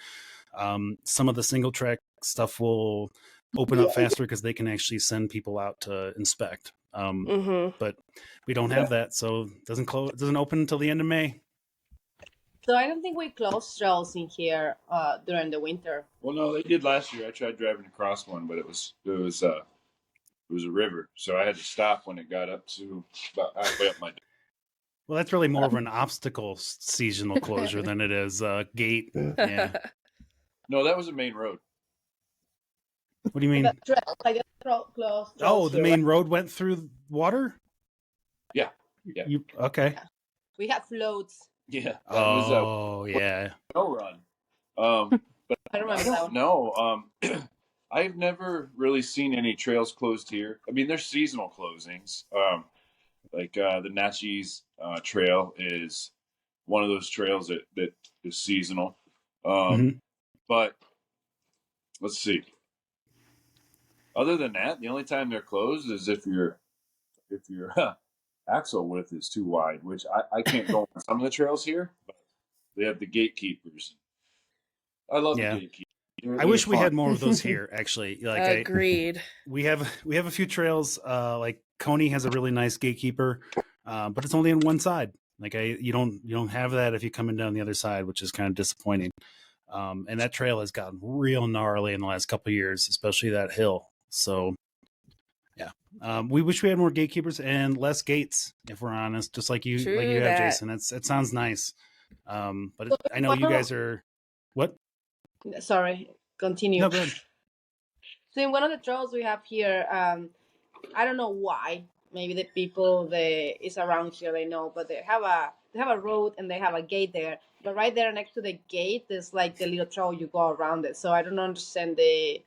Speaker 3: Some of the single track stuff will open up faster because they can actually send people out to inspect. But we don't have that, so it doesn't open until the end of May.
Speaker 8: So I don't think we close trails in here during the winter.
Speaker 9: Well, no, they did last year. I tried driving across one, but it was a river, so I had to stop when it got up to about halfway up my.
Speaker 3: Well, that's really more of an obstacle seasonal closure than it is a gate. Yeah.
Speaker 9: No, that was a main road.
Speaker 3: What do you mean? The main road went through water?
Speaker 9: Yeah.
Speaker 3: Okay.
Speaker 8: Yeah. We have floats.
Speaker 9: Yeah.
Speaker 3: No
Speaker 9: run. But
Speaker 8: I don't remember.
Speaker 9: I don't know. I've never really seen any trails closed here. I mean, there's seasonal closings. Like the Natchez Trail is one of those trails that is seasonal. But let's see. Other than that, the only time they're closed is if you're if your axle width is too wide, which I can't go on some of the trails here, but they have the gatekeepers. I love the gatekeepers.
Speaker 3: I wish we had more of those here. Actually, like
Speaker 4: agreed.
Speaker 3: We have a few trails. Like Coney has a really nice gatekeeper, but it's only on one side. Like you don't have that if you come in down the other side, which is kind of disappointing. And that trail has gotten real gnarly in the last couple of years, especially that hill. So, yeah, we wish we had more gatekeepers and less gates. If we're honest, just like you have, Jason. It sounds nice, but I know you guys are what?
Speaker 8: Sorry, continue.
Speaker 3: No, go ahead.
Speaker 8: So in one of the trails we have here, I don't know why. Maybe the people that is around here they know, but they have a road and they have a gate there. But right there next to the gate is like the little trail you go around it. So I don't understand the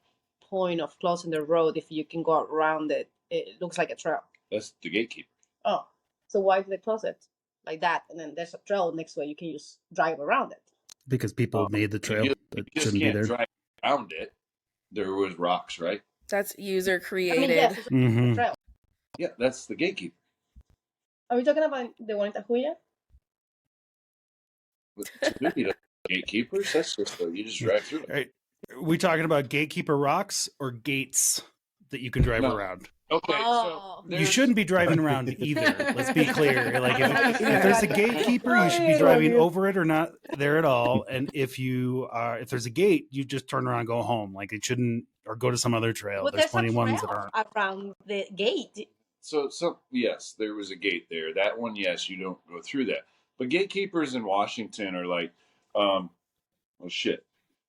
Speaker 8: point of closing the road if you can go around it. It looks like a trail.
Speaker 9: That's the gatekeeper.
Speaker 8: Oh, so why did they close it like that? And then there's a trail next to it. You can just drive around it.
Speaker 3: Because people made the trail that shouldn't be there.
Speaker 9: Drive around it. There was rocks, right?
Speaker 4: That's user created.
Speaker 8: I mean, yes, it's a trail.
Speaker 9: Yeah, that's the gatekeeper.
Speaker 8: Are we talking about the one in Tahuya?
Speaker 9: Gatekeepers? That's just you just drive through it.
Speaker 3: Right. Are we talking about gatekeeper rocks or gates that you can drive around?
Speaker 9: Okay,
Speaker 8: so
Speaker 3: you shouldn't be driving around either. Let's be clear. Like if there's a gatekeeper, you should be driving over it or not there at all. And if there's a gate, you just turn around and go home. Like it shouldn't, or go to some other trail.
Speaker 8: Well,
Speaker 3: there's plenty of ones that aren't
Speaker 8: around the gate.
Speaker 9: So yes, there was a gate there. That one, yes, you don't go through that. But gatekeepers in Washington are like, oh shit.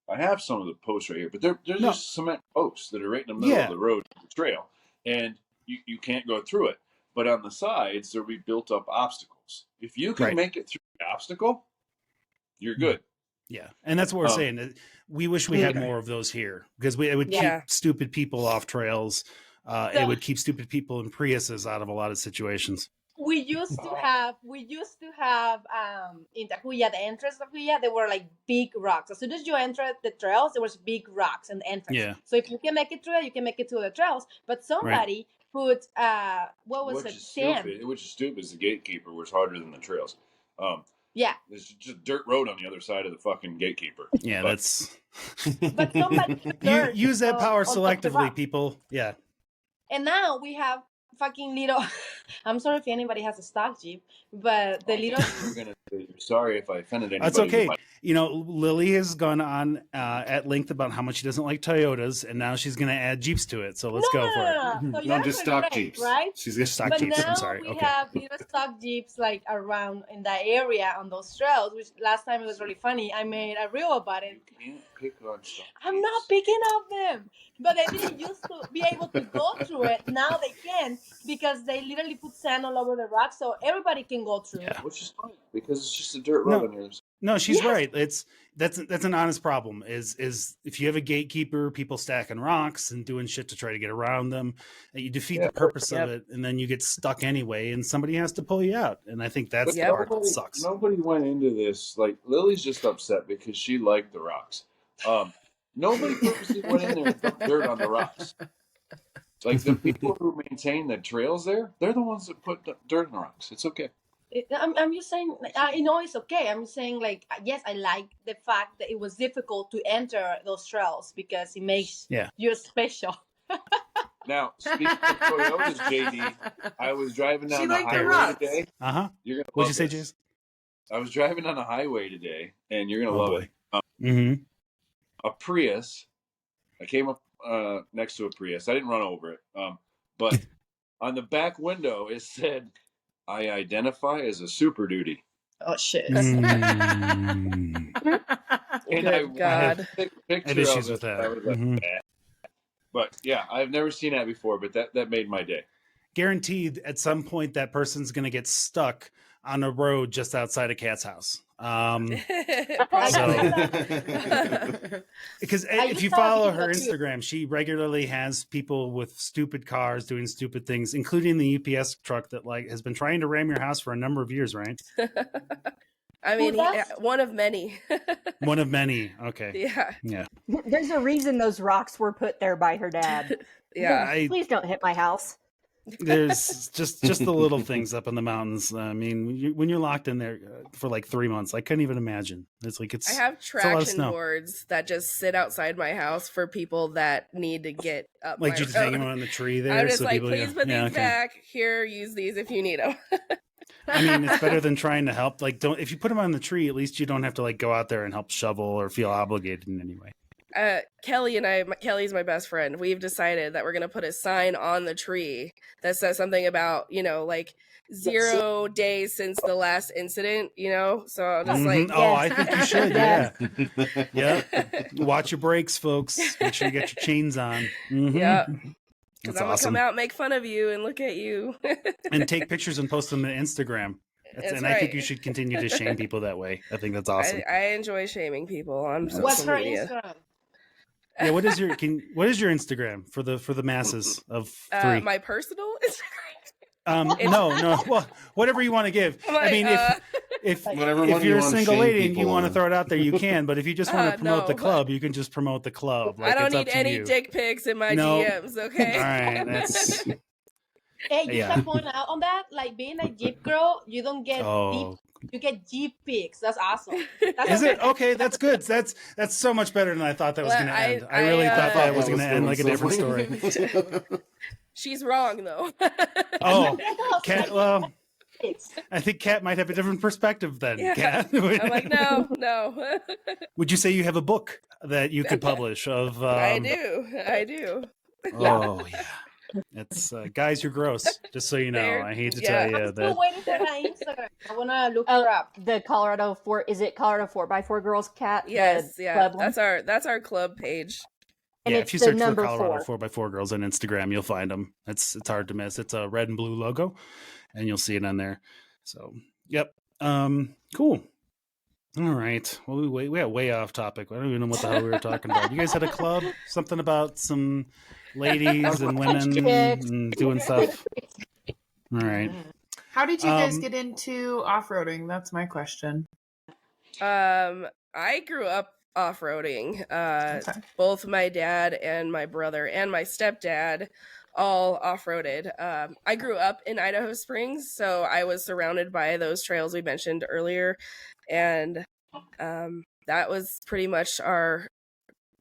Speaker 9: I have some of the posts right here, but they're just cement posts that are right in the middle of the road, the trail, and you can't go through it. But on the sides, there'll be built up obstacles. If you can make it through the obstacle, you're good.
Speaker 3: Yeah, and that's what we're saying. We wish we had more of those here because it would keep stupid people off trails. It would keep stupid people in Priuses out of a lot of situations.
Speaker 8: We used to have in Tahuya, the entrance of Tahuya, there were like big rocks. As soon as you entered the trails, there was big rocks in the entrance.
Speaker 3: Yeah.
Speaker 8: So if you can make it through it, you can make it to the trails. But somebody put
Speaker 9: Which is stupid is the gatekeeper was harder than the trails. There's just dirt road on the other side of the fucking gatekeeper.
Speaker 3: Yeah, that's.
Speaker 8: But somebody
Speaker 3: use that power selectively, people. Yeah.
Speaker 8: And now we have fucking little. I'm sorry if anybody has a stock Jeep, but the little.
Speaker 9: Sorry if I offended anybody.
Speaker 3: That's okay. You know, Lily has gone on at length about how much she doesn't like Toyotas, and now she's going to add Jeeps to it. So let's go for it.
Speaker 6: No, just stock Jeeps,
Speaker 8: right?
Speaker 6: She's got
Speaker 3: stock Jeeps. I'm sorry.
Speaker 8: We have little stock Jeeps like around in that area on those trails. Which last time it was really funny. I made a reel about it.
Speaker 9: You can't pick on stock
Speaker 8: I'm not picking up them, but they didn't used to be able to go through it. Now they can because they literally put sand all over the rocks, so everybody can go through.
Speaker 3: Yeah.
Speaker 9: Which is fine because it's just a dirt road on the other side.
Speaker 3: No, she's right. That's an honest problem. Is if you have a gatekeeper, people stacking rocks and doing shit to try to get around them, you defeat the purpose of it, and then you get stuck anyway, and somebody has to pull you out. And I think that's the part that sucks.
Speaker 9: Nobody went into this like Lily's just upset because she liked the rocks. Nobody purposely went in there and put dirt on the rocks. Like the people who maintain the trails there, they're the ones that put dirt on the rocks. It's okay.
Speaker 8: I'm just saying, I know it's okay. I'm saying, like, yes, I like the fact that it was difficult to enter those trails because it makes you special.
Speaker 9: Now, speaking of Toyotas, JD, I was driving down the highway today.
Speaker 3: What'd you say, Jason?
Speaker 9: I was driving on the highway today, and you're gonna love it. A Prius. I came up next to a Prius. I didn't run over it, but on the back window it said, "I identify as a Super Duty."
Speaker 8: Oh shit!
Speaker 9: And
Speaker 4: God.
Speaker 9: I
Speaker 3: had issues with that.
Speaker 9: I was like, But yeah, I've never seen that before. But that made my day.
Speaker 3: Guaranteed, at some point, that person's going to get stuck on a road just outside of Kat's house. Because if you follow her Instagram, she regularly has people with stupid cars doing stupid things, including the UPS truck that has been trying to ram your house for a number of years, right?
Speaker 4: I mean, one of many.
Speaker 3: One of many. Okay. Yeah.
Speaker 5: There's a reason those rocks were put there by her dad.
Speaker 4: Yeah.
Speaker 5: Please don't hit my house.
Speaker 3: There's just the little things up in the mountains. I mean, when you're locked in there for like 3 months, I couldn't even imagine. It's like
Speaker 4: I have traction boards that just sit outside my house for people that need to get up.
Speaker 3: Like you just hang them on the tree there.
Speaker 4: I'm just
Speaker 3: so
Speaker 4: like,
Speaker 3: people,
Speaker 4: please put these back here. Use these if you need them.
Speaker 3: I mean, it's better than trying to help. Like, if you put them on the tree, at least you don't have to like go out there and help shovel or feel obligated in any way.
Speaker 4: Kelly's my best friend. We've decided that we're going to put a sign on the tree that says something about, like 0 days since the last incident, so I'll just like,
Speaker 3: I think you should. Yeah. Yeah. Watch your brakes, folks. Make sure you get your chains on.
Speaker 4: Yeah. Because I'm going to come out and make fun of you and look at you.
Speaker 3: And take pictures and post them to Instagram. I think you should continue to shame people that way. I think that's awesome.
Speaker 4: I enjoy shaming people on social
Speaker 8: What's her
Speaker 4: media.
Speaker 8: Instagram?
Speaker 3: Yeah, what is your Instagram for the masses of 3?
Speaker 4: My personal Instagram.
Speaker 3: No. Well, whatever you want to give. I mean, if you're a single lady and you want to throw it out there, you can. But if you just want to promote the club, you can just promote the club. Like,
Speaker 4: I don't need any dick pics in my DMs. Okay.
Speaker 3: All right. That's.
Speaker 8: Hey, you should point out on that, like being a Jeep girl, you don't get deep. You get Jeep pics. That's awesome.
Speaker 3: Is it? Okay, that's good. That's so much better than I thought that was going to end. I really thought that was going to end like a different story.
Speaker 4: She's wrong, though.
Speaker 3: Oh, Kat, well, I think Kat might have a different perspective then.
Speaker 4: Yeah.
Speaker 3: Kat.
Speaker 4: I'm like, no.
Speaker 3: Would you say you have a book that you could publish of...
Speaker 4: I do.
Speaker 3: Oh, yeah. It's guys, you're gross. Just so you know, I hate to tell you
Speaker 8: I'm still waiting for my Instagram. I wanna look her up.
Speaker 5: The Colorado 4x4 Girls Cat?
Speaker 4: Yes, yeah. That's our club page.
Speaker 5: And
Speaker 3: yeah,
Speaker 5: it's
Speaker 3: if you search for
Speaker 5: number
Speaker 3: Colorado
Speaker 5: 4.
Speaker 3: 4x4 Girls on Instagram, you'll find them. It's hard to miss. It's a red and blue logo, and you'll see it on there. So, yep. Cool. All right. Well, we got way off topic. I don't even know what the hell we were talking about. You guys had a club? Something about some ladies and women and doing stuff. All right.
Speaker 7: How did you guys get into off-roading? That's my question.
Speaker 4: I grew up off-roading.
Speaker 7: Okay.
Speaker 4: Both my dad and my brother and my stepdad all off-roaded. I grew up in Idaho Springs, so I was surrounded by those trails we mentioned earlier, and that was pretty much our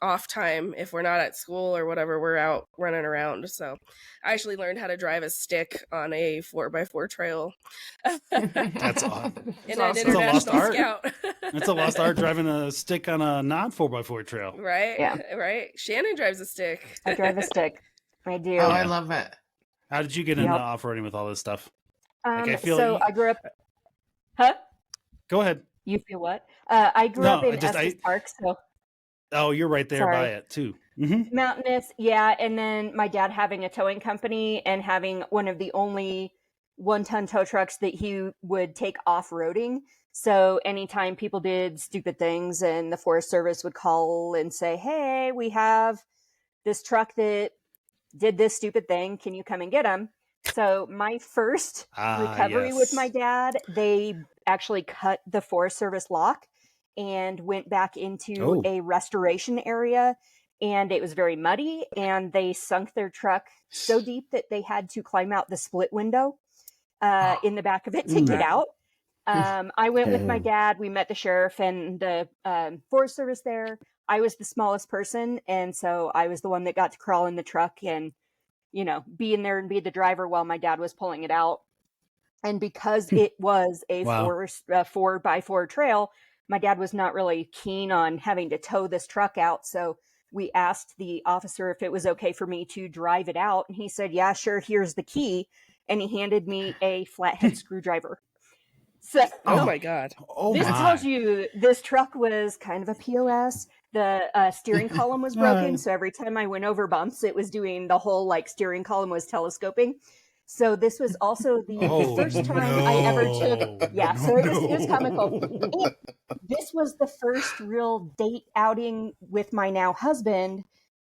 Speaker 4: off time. If we're not at school or whatever, we're out running around. So I actually learned how to drive a stick on a 4x4 trail.
Speaker 3: That's awesome.
Speaker 4: In an international scout.
Speaker 3: That's a lost art, driving a stick on a non 4x4 trail.
Speaker 4: Right?
Speaker 5: Yeah.
Speaker 4: Right. Shannon drives a stick.
Speaker 5: I drive a stick. I do.
Speaker 7: Oh, I love it.
Speaker 3: How did you get into off-roading with all this stuff?
Speaker 5: I grew up... Huh?
Speaker 3: Go ahead.
Speaker 5: You feel what? I grew up in Estes Park, so...
Speaker 3: Oh, you're right there by it, too. Mm-hmm.
Speaker 5: Mountainous, yeah. And then my dad having a towing company and having one of the only 1-ton tow trucks that he would take off-roading. So anytime people did stupid things and the Forest Service would call and say, hey, we have this truck that did this stupid thing. Can you come and get him? So my first recovery with my dad, they actually cut the Forest Service lock and went back into a restoration area, and it was very muddy, and they sunk their truck so deep that they had to climb out the split window in the back of it to get out. I went with my dad. We met the sheriff and the Forest Service there. I was the smallest person, and so I was the one that got to crawl in the truck and, be in there and be the driver while my dad was pulling it out. And because it was a 4x4 trail, my dad was not really keen on having to tow this truck out. So we asked the officer if it was okay for me to drive it out. And he said, yeah, sure. Here's the key. And he handed me a flathead screwdriver. So,
Speaker 4: oh my God.
Speaker 5: This tells you this truck was kind of a POS. The steering column was broken. So every time I went over bumps, it was doing the whole steering column was telescoping. So this was also the first time I ever took. Yeah, so it was comical. And this was the first real date outing with my now husband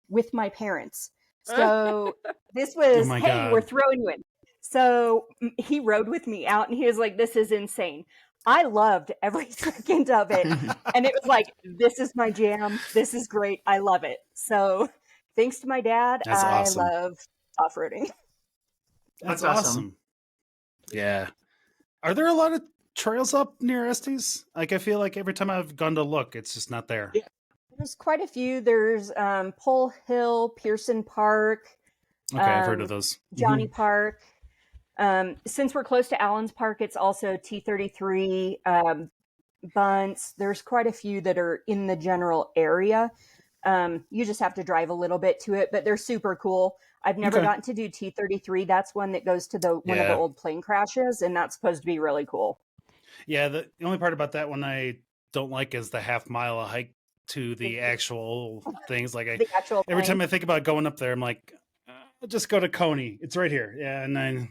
Speaker 5: with my parents. So this was, hey, we're throwing you in. So he rode with me out and he was like, this is insane. I loved every second of it. And it was like, this is my jam. This is great. I love it. So thanks to my dad, I love off-roading.
Speaker 3: That's awesome. Yeah. Are there a lot of trails up near Estes? Like, I feel like every time I've gone to look, it's just not there.
Speaker 5: Yeah. There's quite a few. There's Pole Hill, Pearson Park.
Speaker 3: Okay, I've heard of those.
Speaker 5: Johnny Park. Since we're close to Allen's Park, it's also T33, Bunts. There's quite a few that are in the general area. You just have to drive a little bit to it, but they're super cool. I've never gotten to do T33. That's one that goes to one of the old plane crashes, and that's supposed to be really cool.
Speaker 3: Yeah, the only part about that one I don't like is the half-mile hike to the actual things. Like every time I think about going up there, I'm like, I'll just go to Coney. It's right here. Yeah, and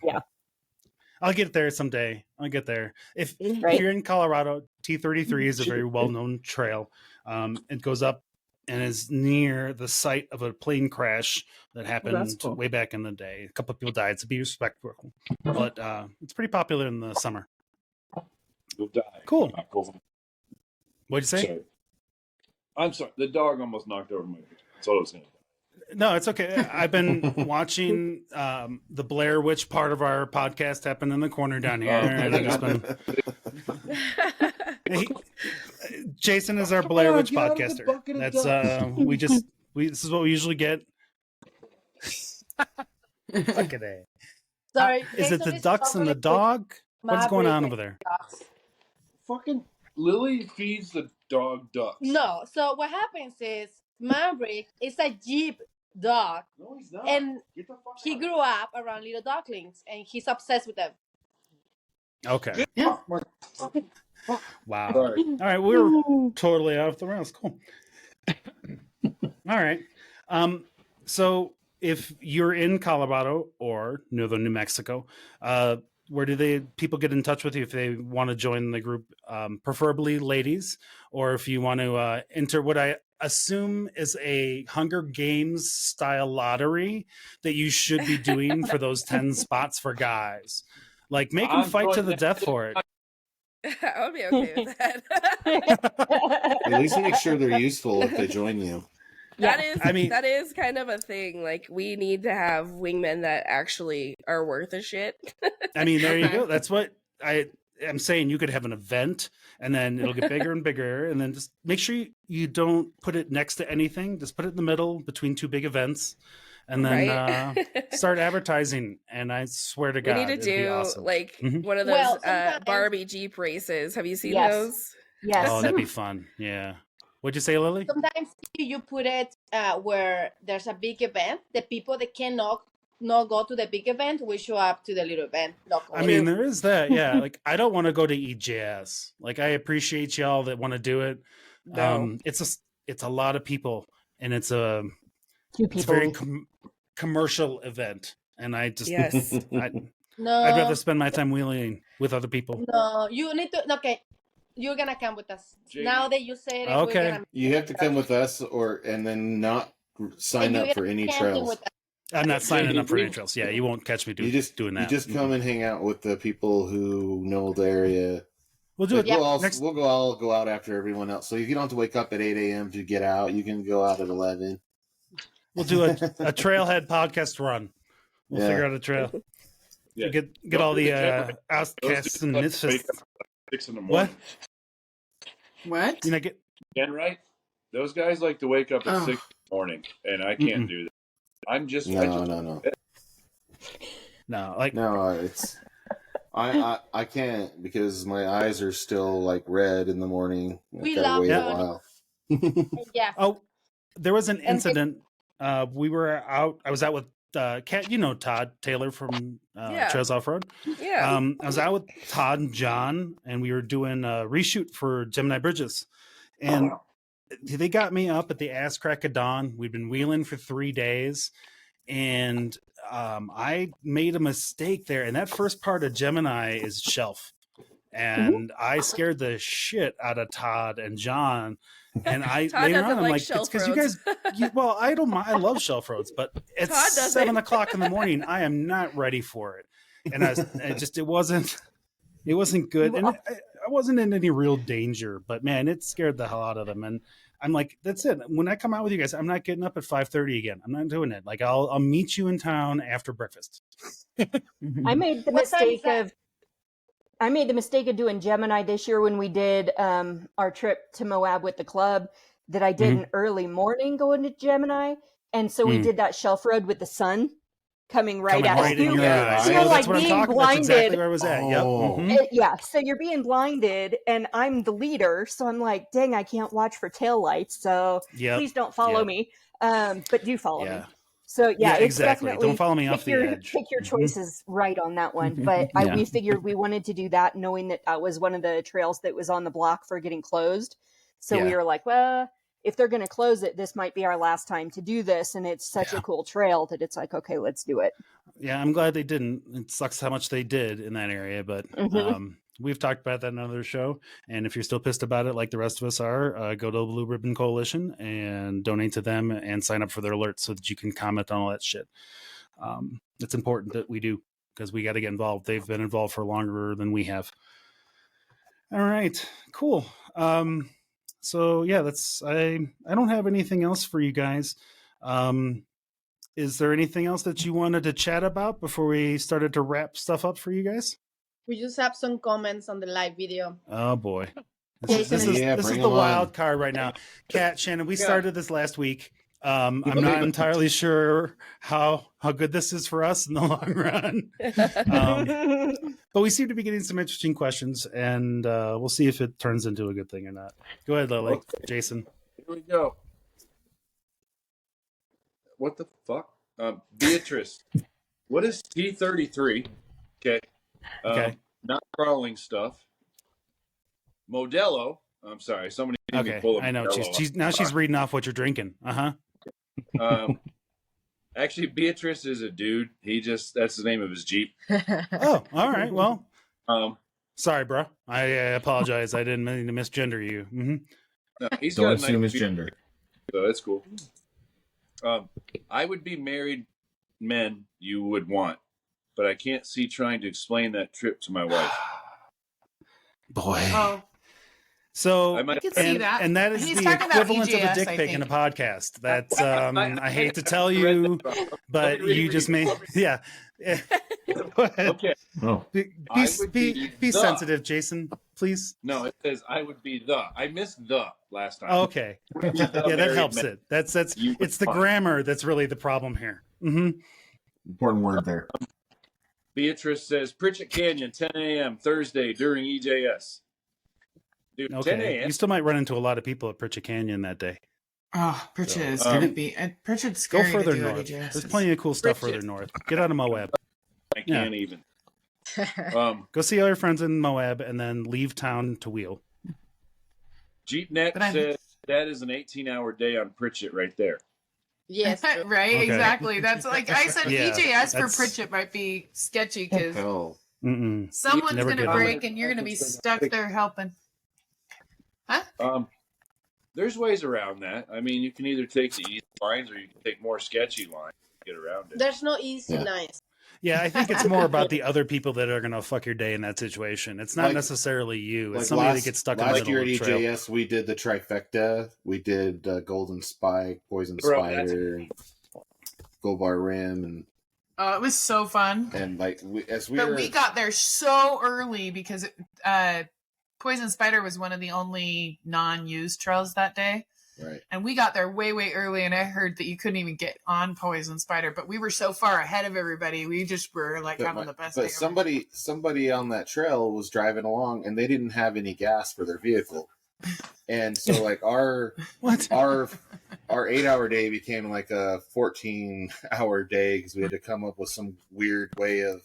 Speaker 3: I'll get there someday. I'll get there. If you're in Colorado, T33 is a very well-known trail. It goes up and is near the site of a plane crash that happened way back in the day. A couple of people died, so be respectful. But it's pretty popular in the summer.
Speaker 9: You'll die.
Speaker 3: Cool. What'd you say?
Speaker 9: Sorry. I'm sorry. The dog almost knocked over my picture. That's all I was saying.
Speaker 3: No, it's okay. I've been watching the Blair Witch part of our podcast happen in the corner down here. And I've just been... Jason is our Blair Witch podcaster. That's this is what we usually get. Look at that.
Speaker 8: Sorry.
Speaker 3: Is it the ducks and the dog? What's going on over there?
Speaker 9: Fucking Lily feeds the dog ducks.
Speaker 8: No. So what happens is Maverick is a Jeep dog.
Speaker 9: No, he's not.
Speaker 8: And he grew up around little ducklings, and he's obsessed with them.
Speaker 3: Okay.
Speaker 8: Yeah.
Speaker 3: Wow. Sorry. All right, we're totally off the rails. Cool. All right. So if you're in Colorado or northern New Mexico, where do people get in touch with you if they want to join the group? Preferably ladies, or if you want to enter what I assume is a Hunger Games style lottery that you should be doing for those 10 spots for guys. Like, make them fight to the death for it.
Speaker 4: I would be okay with that.
Speaker 10: At least make sure they're useful if they join you.
Speaker 4: That is kind of a thing. Like, we need to have wingmen that actually are worth a shit.
Speaker 3: I mean, there you go. That's what I'm saying. You could have an event, and then it'll get bigger and bigger, and then just make sure you don't put it next to anything. Just put it in the middle between two big events, and then start advertising. And I swear to God,
Speaker 4: we need to do
Speaker 3: awesome.
Speaker 4: One of those Barbie Jeep races. Have you seen those?
Speaker 5: Yes.
Speaker 3: Oh, that'd be fun. Yeah. What'd you say, Lily?
Speaker 8: Sometimes you put it where there's a big event. The people that cannot not go to the big event, we show up to the little event locally.
Speaker 3: I mean, there is that. Yeah. Like, I don't want to go to EJS. Like, I appreciate y'all that want to do it.
Speaker 4: No.
Speaker 3: It's a lot of people, and it's a very commercial event. And I just, I'd rather spend my time wheeling with other people.
Speaker 8: No, you need to, okay. You're gonna come with us. Jay. Now that you say it,
Speaker 10: okay. You have to come with us, and then not sign up for any trails.
Speaker 3: I'm not signing up for any trails. Yeah, you won't catch me doing that.
Speaker 10: You just come and hang out with the people who know the area.
Speaker 3: We'll do it.
Speaker 10: We'll all go out after everyone else. So if you don't have to wake up at 8 a.m. to get out, you can go out at 11.
Speaker 3: We'll do a trailhead podcast run. We'll figure out a trail. Yeah. Get all the outcasts and misfits.
Speaker 9: 6 in the morning.
Speaker 7: What?
Speaker 3: You know,
Speaker 9: again, right? Those guys like to wake up at 6 in the morning, and I can't do that. I'm just
Speaker 10: no. It's I can't because my eyes are still like red in the morning.
Speaker 8: We love
Speaker 10: wait a while.
Speaker 8: Yeah.
Speaker 3: Oh, there was an incident. We were out. I was out with Kat. You know Todd Taylor from Trails Off Road.
Speaker 4: Yeah.
Speaker 3: I was out with Todd and John, and we were doing a reshoot for Gemini Bridges, and they got me up at the ass crack of dawn. We'd been wheeling for 3 days, and I made a mistake there. And that first part of Gemini is shelf, and I scared the shit out of Todd and John. And later on, I'm like, it's because you guys. Well, I don't mind. I love shelf roads, but it's 7 o'clock in the morning. I am not ready for it, and it wasn't good. And wasn't in any real danger, but man, it scared the hell out of them. And I'm like, that's it. When I come out with you guys, I'm not getting up at 5:30 again. I'm not doing it. Like I'll meet you in town after breakfast.
Speaker 5: I made the mistake of doing Gemini this year when we did our trip to Moab with the club, that I did an early morning going to Gemini. And so we did that shelf road with the sun coming right at you.
Speaker 3: In your eyes.
Speaker 5: So you're
Speaker 3: that's
Speaker 5: like
Speaker 3: what I'm
Speaker 5: being
Speaker 3: talking.
Speaker 5: blinded.
Speaker 3: That's exactly where I was at. Yep.
Speaker 5: Yeah. So you're being blinded and I'm the leader. So I'm like, dang, I can't watch for taillights. So please don't follow me. But do follow me. So it's
Speaker 3: exactly.
Speaker 5: definitely
Speaker 3: Don't follow me off the edge.
Speaker 5: Pick your choices right on that one. But we figured we wanted to do that knowing that that was one of the trails that was on the block for getting closed. So we were like, well, if they're going to close it, this might be our last time to do this. And it's such a cool trail that it's like, okay, let's do it.
Speaker 3: Yeah, I'm glad they didn't. It sucks how much they did in that area, but we've talked about that in another show. And if you're still pissed about it, like the rest of us are, go to the Blue Ribbon Coalition and donate to them and sign up for their alerts so that you can comment on all that shit. It's important that we do because we got to get involved. They've been involved for longer than we have. All right, cool. So yeah, I don't have anything else for you guys. Is there anything else that you wanted to chat about before we started to wrap stuff up for you guys?
Speaker 8: We just have some comments on the live video.
Speaker 3: Oh boy. This is the wild card right now. Kat, Shannon, we started this last week. I'm not entirely sure how good this is for us in the long run. But we seem to be getting some interesting questions, and we'll see if it turns into a good thing or not. Go ahead, Lily. Okay. Jason.
Speaker 9: Here we go. What the fuck? Beatrice, what is T33? Okay. Not crawling stuff. Modelo. I'm sorry. Somebody.
Speaker 3: Okay. I know. She's reading off what you're drinking.
Speaker 9: Actually, Beatrice is a dude. That's the name of his Jeep.
Speaker 3: Oh, all right. Well, sorry, bro. I apologize. I didn't mean to misgender you.
Speaker 6: No, don't assume his gender.
Speaker 9: So that's cool. I would be married men you would want, but I can't see trying to explain that trip to my wife.
Speaker 3: Boy.
Speaker 7: Oh.
Speaker 3: So
Speaker 7: I can see that.
Speaker 3: And that is the equivalent of a dick pic in a podcast. That's I hate to tell you, but you just made
Speaker 9: Okay.
Speaker 6: Oh.
Speaker 3: Be sensitive, Jason, please.
Speaker 9: No, it says I would be the. I missed the last time.
Speaker 3: Okay. Yeah, that helps it. That's it's the grammar that's really the problem here.
Speaker 6: Important word there.
Speaker 9: Beatrice says Pritchett Canyon, 10 a.m. Thursday during EJS. Dude,
Speaker 3: okay.
Speaker 9: 10 a.m.
Speaker 3: You still might run into a lot of people at Pritchett Canyon that day.
Speaker 7: Oh, Pritchett is going to be. Pritchett's scary.
Speaker 3: Go further
Speaker 7: to do
Speaker 3: north.
Speaker 7: EJS.
Speaker 3: There's plenty of cool stuff further north. Get out of Moab.
Speaker 9: I can't even.
Speaker 3: Go see all your friends in Moab and then leave town to wheel.
Speaker 9: JeepNet says that is an 18-hour day on Pritchett right there.
Speaker 8: Yes.
Speaker 7: Right, okay. Exactly. That's like I said, EJS for Pritchett might be sketchy because someone's going to break and you're going to be stuck there helping. Huh?
Speaker 9: There's ways around that. I mean, you can either take the easy lines or you can take more sketchy lines to get around it.
Speaker 8: There's no easy lines.
Speaker 3: Yeah, I think it's more about the other people that are going to fuck your day in that situation. It's not necessarily you. It's somebody that gets stuck in the middle of the trail.
Speaker 10: Last year at EJS, we did the trifecta. We did Golden Spike, Poison Spider, Gold Bar Rim, and
Speaker 7: oh, it was so fun.
Speaker 10: And
Speaker 7: we got there so early because Poison Spider was one of the only non-used trails that day.
Speaker 10: Right. And
Speaker 7: we got there way, way early, and I heard that you couldn't even get on Poison Spider, but we were so far ahead of everybody. We just were like having the best day.
Speaker 10: But somebody on that trail was driving along, and they didn't have any gas for their vehicle. And so like our 8-hour day became like a 14-hour day because we had to come up with some weird way of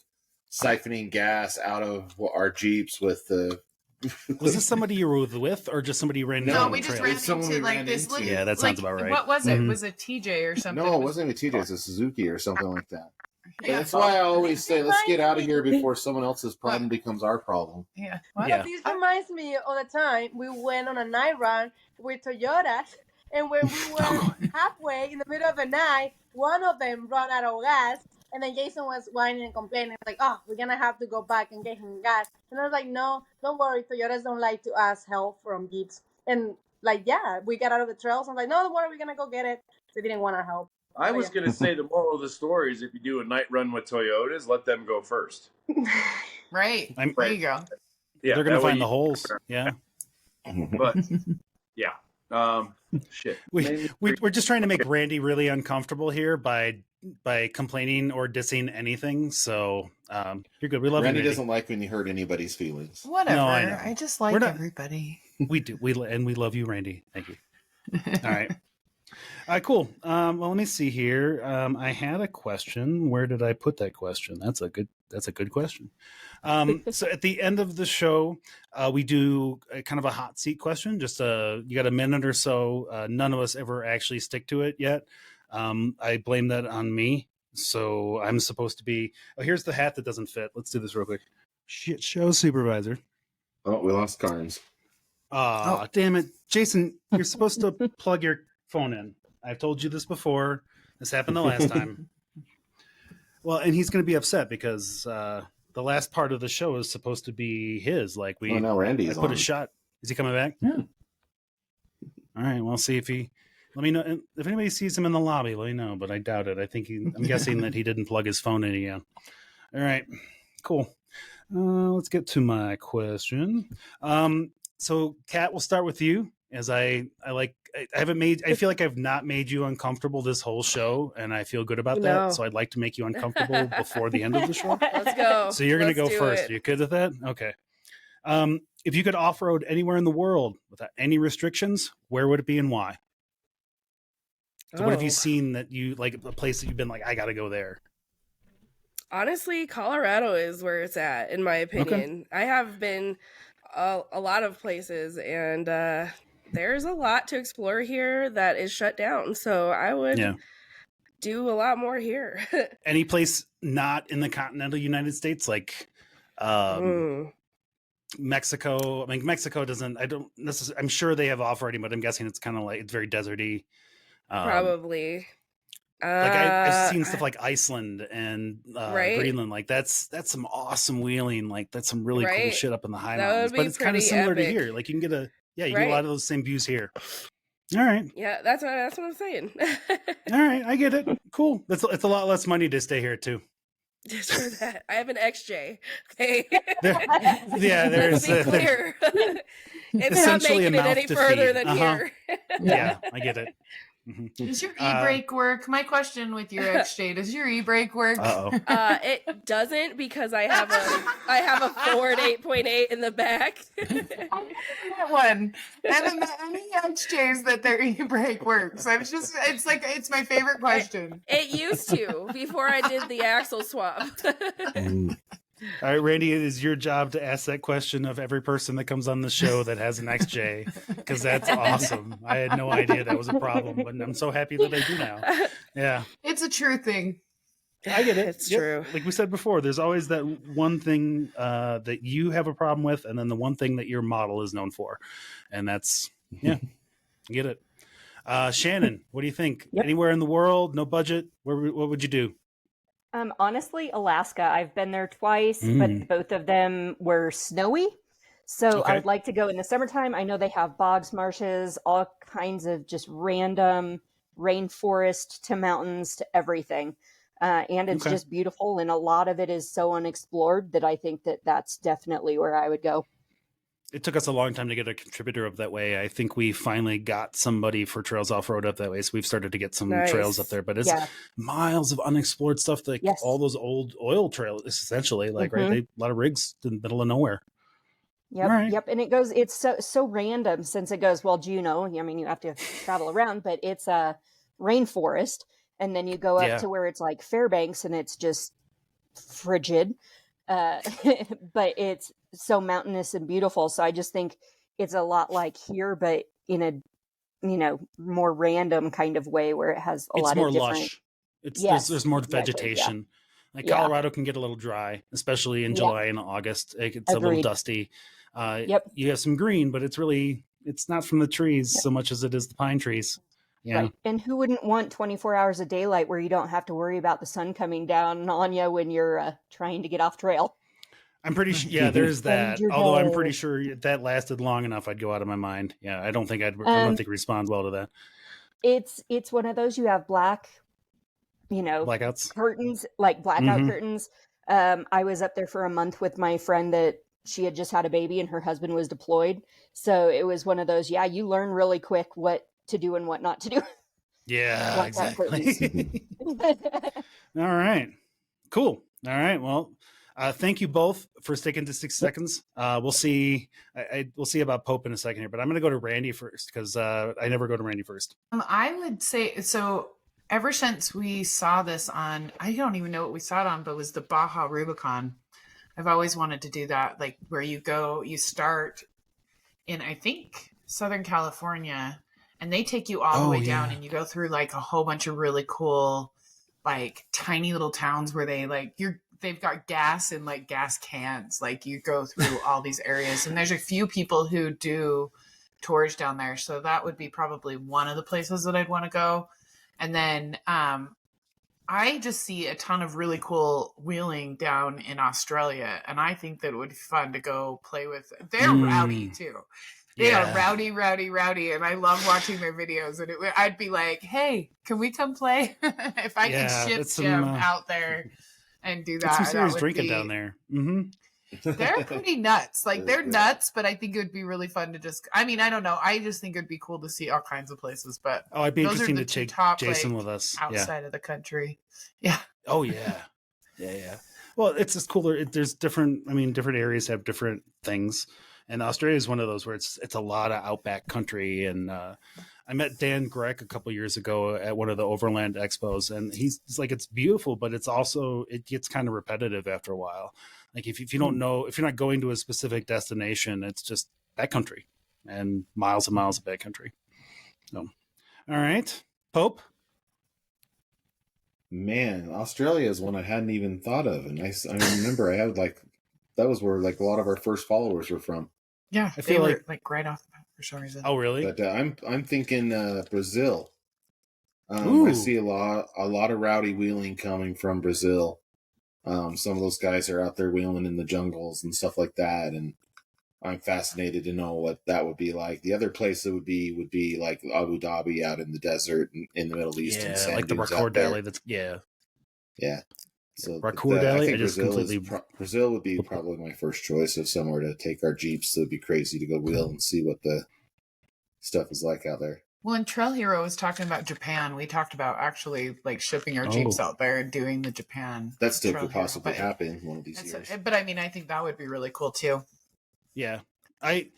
Speaker 10: siphoning gas out of our Jeeps with the.
Speaker 3: Was this somebody you were with, or just somebody you ran into?
Speaker 7: No, we just ran into like this.
Speaker 3: Yeah, that sounds about right.
Speaker 7: What was it? Was it TJ or something?
Speaker 10: No, it wasn't even TJ. It was a Suzuki or something like that. Yeah, that's why I always say, let's get out of here before someone else's problem becomes our problem.
Speaker 7: Yeah.
Speaker 8: This reminds me of the time we went on a night run with Toyotas, and when we were halfway in the middle of the night, one of them ran out of gas, And then Jason was whining and complaining, like, oh, we're going to have to go back and get him gas. And I was like, no, don't worry. Toyotas don't like to ask help from Jeeps. And like, yeah, we got out of the trails. I'm like, no, don't worry. We're going to go get it. They didn't want our help.
Speaker 9: I was going to say the moral of the story is if you do a night run with Toyotas, let them go first.
Speaker 7: Right. There you go.
Speaker 3: Yeah, they're going to find the holes. Yeah.
Speaker 9: But, yeah. Shit.
Speaker 3: We're just trying to make Randy really uncomfortable here by complaining or dissing anything. So you're good. We love
Speaker 10: Randy
Speaker 3: you, Randy.
Speaker 10: doesn't like when you hurt anybody's feelings.
Speaker 7: Whatever.
Speaker 3: No,
Speaker 7: I just like everybody.
Speaker 3: We do. We love you, Randy. Thank you. All right. Cool. Well, let me see here. I had a question. Where did I put that question? That's a good question. So at the end of the show, we do a kind of a hot seat question. Just you got a minute or so. None of us ever actually stick to it yet. I blame that on me. So I'm supposed to be. Oh, here's the hat that doesn't fit. Let's do this real quick. Shit show supervisor.
Speaker 10: Oh, we lost Carnes.
Speaker 3: Damn it, Jason! You're supposed to plug your phone in. I've told you this before. This happened the last time. Well, and he's going to be upset because the last part of the show is supposed to be his. Like
Speaker 10: now Randy's
Speaker 3: I put
Speaker 10: on.
Speaker 3: a shot. Is he coming back?
Speaker 10: Yeah.
Speaker 3: All right. Well, see if he. Let me know if anybody sees him in the lobby. Let me know, but I doubt it. I think I'm guessing that he didn't plug his phone in again. All right. Cool. Let's get to my question. So, Kat, we'll start with you. As I feel like I've not made you uncomfortable this whole show, and I feel good about that. So I'd like to make you uncomfortable before the end of the show.
Speaker 4: Let's go.
Speaker 3: So you're going to go first.
Speaker 4: It.
Speaker 3: Are you good with that? Okay. If you could off-road anywhere in the world without any restrictions, where would it be and why? So what have you seen that you like, a place that you've been like, I got to go there?
Speaker 4: Honestly, Colorado is where it's at, in my opinion. Okay. I have been a lot of places, and there's a lot to explore here that is shut down. So I would do a lot more here.
Speaker 3: Any place not in the continental United States, like Mexico? I mean, Mexico doesn't. I'm sure they have off-roading, but I'm guessing it's kind of like it's very deserty.
Speaker 4: Probably.
Speaker 3: Like I've seen stuff like Iceland and Greenland. Like that's some awesome wheeling. Like that's some really cool shit up in the high mountains. But it's kind of similar to here. Like you can get get a lot of those same views here. All right.
Speaker 4: Yeah, that's what I'm saying.
Speaker 3: All right, I get it. Cool. It's a lot less money to stay here too.
Speaker 4: Just for that, I have an XJ. Okay.
Speaker 3: There's
Speaker 4: clear. It's
Speaker 3: essentially
Speaker 4: not making it any further than here.
Speaker 3: Yeah, I get it. Mm-hmm.
Speaker 7: Does your e-brake work? My question with your XJ, does your e-brake work?
Speaker 4: It doesn't, because I have a Ford 8.8 in the back.
Speaker 7: That one. And then any XJs that their e-brake works. It's my favorite question.
Speaker 4: It used to before I did the axle swap.
Speaker 3: All right, Randy, it is your job to ask that question of every person that comes on the show that has an XJ, because that's awesome. I had no idea that was a problem, but I'm so happy that I do now. Yeah.
Speaker 7: It's a true thing.
Speaker 3: I get it.
Speaker 4: It's true.
Speaker 3: Like we said before, there's always that one thing that you have a problem with, and then the one thing that your model is known for. And that's, I get it. Shannon, what do you think? Yep. Anywhere in the world, no budget, what would you do?
Speaker 5: Honestly, Alaska. I've been there twice, but both of them were snowy. So I'd like to go in the summertime. I know they have bogs, marshes, all kinds of just random rainforest to mountains to everything. And it's just beautiful. And a lot of it is so unexplored that I think that that's definitely where I would go.
Speaker 3: It took us a long time to get a contributor up that way. I think we finally got somebody for Trails Off-Road up that way. So we've started to get some trails up there, but it's miles of unexplored stuff. Like all those old oil trails, essentially, like a lot of rigs in the middle of nowhere.
Speaker 5: Yep. And it's so random, since it goes, well, Juneau, I mean, you have to travel around, but it's a rainforest. And then you go up to where it's like Fairbanks, and it's just frigid. But it's so mountainous and beautiful. So I just think it's a lot like here, but in a more random kind of way, where it has a lot of different. Lush.
Speaker 3: There's more vegetation. Like Colorado can get a little dry, especially in July and August. It's a little dusty. You have some green, but it's not from the trees so much as it is the pine trees. Yeah.
Speaker 5: Right. And who wouldn't want 24 hours of daylight where you don't have to worry about the sun coming down on you when you're trying to get off trail?
Speaker 3: I'm pretty sure. Yeah, there's that.
Speaker 5: Your
Speaker 3: Although I'm
Speaker 5: day.
Speaker 3: pretty sure that lasted long enough, I'd go out of my mind. Yeah, I don't think I don't think respond well to that.
Speaker 5: It's one of those, you have black,
Speaker 3: Blackouts,
Speaker 5: curtains, like blackout curtains. I was up there for a month with my friend that she had just had a baby and her husband was deployed. So it was one of those, you learn really quick what to do and what not to do.
Speaker 3: Yeah,
Speaker 5: Blackout
Speaker 3: exactly. All right, cool. All right, well, thank you both for sticking to 6 seconds. We'll see. We'll see about Pope in a second here, but I'm going to go to Randy first because I never go to Randy first.
Speaker 7: I would say so. Ever since we saw this on, I don't even know what we saw it on, but it was the Baja Rubicon. I've always wanted to do that, like where you start in, I think, Southern California, and they take you all the way down, and you go through like a whole bunch of really cool, like tiny little towns where they've got gas in like gas cans. Like you go through all these areas, and there's a few people who do tours down there. So that would be probably one of the places that I'd want to go. And then I just see a ton of really cool wheeling down in Australia, and I think that it would be fun to go play with. They're rowdy too. They are rowdy, and I love watching their videos. And I'd be like, "Hey, can we come play? If I could ship Jim out there and do that."
Speaker 3: Some serious drinking down there. Mm-hmm.
Speaker 7: They're pretty nuts. Like they're nuts, but I think it would be really fun to just. I mean, I don't know. I just think it'd be cool to see all kinds of places. But
Speaker 3: I'd be interesting to take Jason with us
Speaker 7: outside of the country. Yeah.
Speaker 3: Oh yeah. Yeah. Well, it's just cooler. There's different. I mean, different areas have different things. And Australia is one of those where it's a lot of outback country. And I met Dan Grech a couple years ago at one of the Overland Expos, and he's like, it's beautiful, but it gets kind of repetitive after a while. Like if you don't know, if you're not going to a specific destination, it's just backcountry and miles of backcountry. So, all right, Pope.
Speaker 10: Man, Australia is one I hadn't even thought of, and I remember I had that was where like a lot of our first followers were from.
Speaker 7: Yeah, I feel like right off the bat for some reason.
Speaker 3: Oh, really?
Speaker 10: But I'm thinking Brazil. I see a lot of rowdy wheeling coming from Brazil. Some of those guys are out there wheeling in the jungles and stuff like that, and I'm fascinated to know what that would be like. The other place that would be like Abu Dhabi out in the desert in the Middle East, and
Speaker 3: like the Racord Valley.
Speaker 10: Yeah. So
Speaker 3: Racord Valley.
Speaker 10: I think Brazil would be probably my first choice of somewhere to take our Jeeps. So it'd be crazy to go wheel and see what the stuff is like out there.
Speaker 7: Well, when Trail Hero was talking about Japan, we talked about actually like shipping our Jeeps out there and doing the Japan.
Speaker 10: That still could possibly happen one of these years.
Speaker 7: But I mean, I think that would be really cool too.
Speaker 3: Yeah. I'd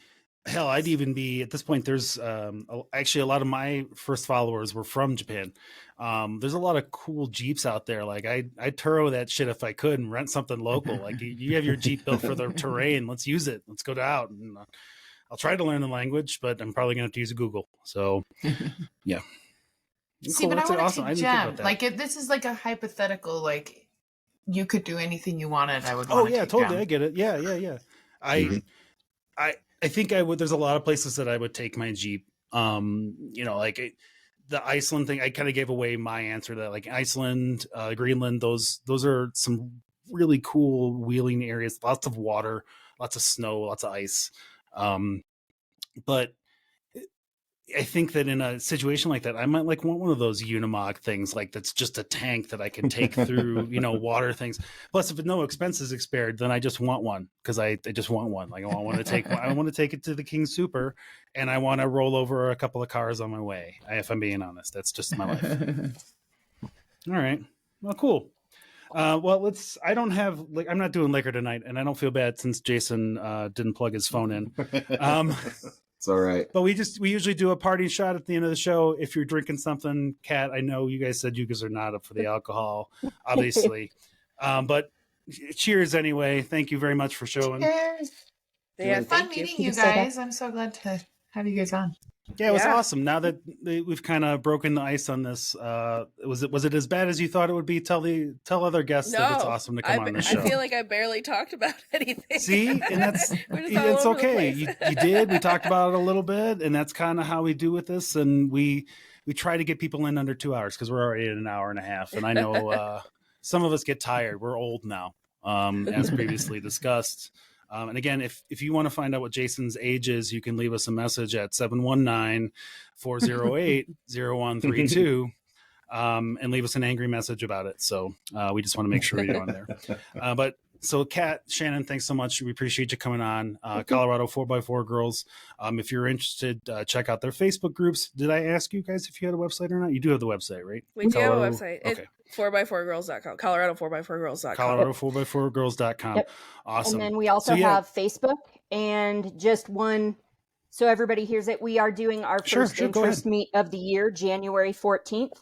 Speaker 3: even be at this point. There's actually a lot of my first followers were from Japan. There's a lot of cool Jeeps out there. Like I'd Turo that shit if I could and rent something local. Like you have your Jeep built for the terrain. Let's use it. Let's go out. And I'll try to learn the language, but I'm probably going to have to use Google. So yeah.
Speaker 7: See, cool. But I want to take Jem. Like if this is like a hypothetical, like you could do anything you wanted. I would.
Speaker 3: Oh yeah, totally. Jem. I get it. Yeah. I think I would. There's a lot of places that I would take my Jeep. The Iceland thing. I kind of gave away my answer to that. Like Iceland, Greenland. Those are some really cool wheeling areas. Lots of water, lots of snow, lots of ice. But I think that in a situation like that, I might want one of those Unimog things, like that's just a tank that I can take through, water things. Plus, if no expenses expired, then I just want one because I just want one. Like I want to take one. I want to take it to the King Super, and I want to roll over a couple of cars on my way. If I'm being honest, that's just my life. All right. Well, cool. I don't have I'm not doing liquor tonight, and I don't feel bad since Jason didn't plug his phone in.
Speaker 10: It's all right.
Speaker 3: But we usually do a party shot at the end of the show. If you're drinking something, Kat, I know you guys said you guys are not up for the alcohol, obviously. But cheers anyway. Thank you very much for showing.
Speaker 7: Cheers. Yeah, fun meeting you guys. I'm so glad to have you guys on.
Speaker 3: Yeah, it was awesome. Now that we've kind of broken the ice on this, was it as bad as you thought it would be? Tell other guests that it's awesome to come on the show.
Speaker 4: I feel like I barely talked about anything.
Speaker 3: See, and it's okay. You did. We talked about it a little bit, and that's kind of how we do with this. And we try to get people in under 2 hours because we're already at an hour and a half. And I know some of us get tired. We're old now, as previously discussed. And again, if you want to find out what Jason's age is, you can leave us a message at 719-408-0132 and leave us an angry message about it. So we just want to make sure you're on there. So Kat, Shannon, thanks so much. We appreciate you coming on. Colorado 4x4 Girls. If you're interested, check out their Facebook groups. Did I ask you guys if you had a website or not? You do have the website, right?
Speaker 4: We do have a website. Okay. 4x4girls.com. Colorado4x4girls.com.
Speaker 3: Colorado4x4girls.com.
Speaker 5: Yep.
Speaker 3: Awesome.
Speaker 5: And then we also have Facebook and just one. So everybody hears it. We are doing our first interest meet of the year, January 14th.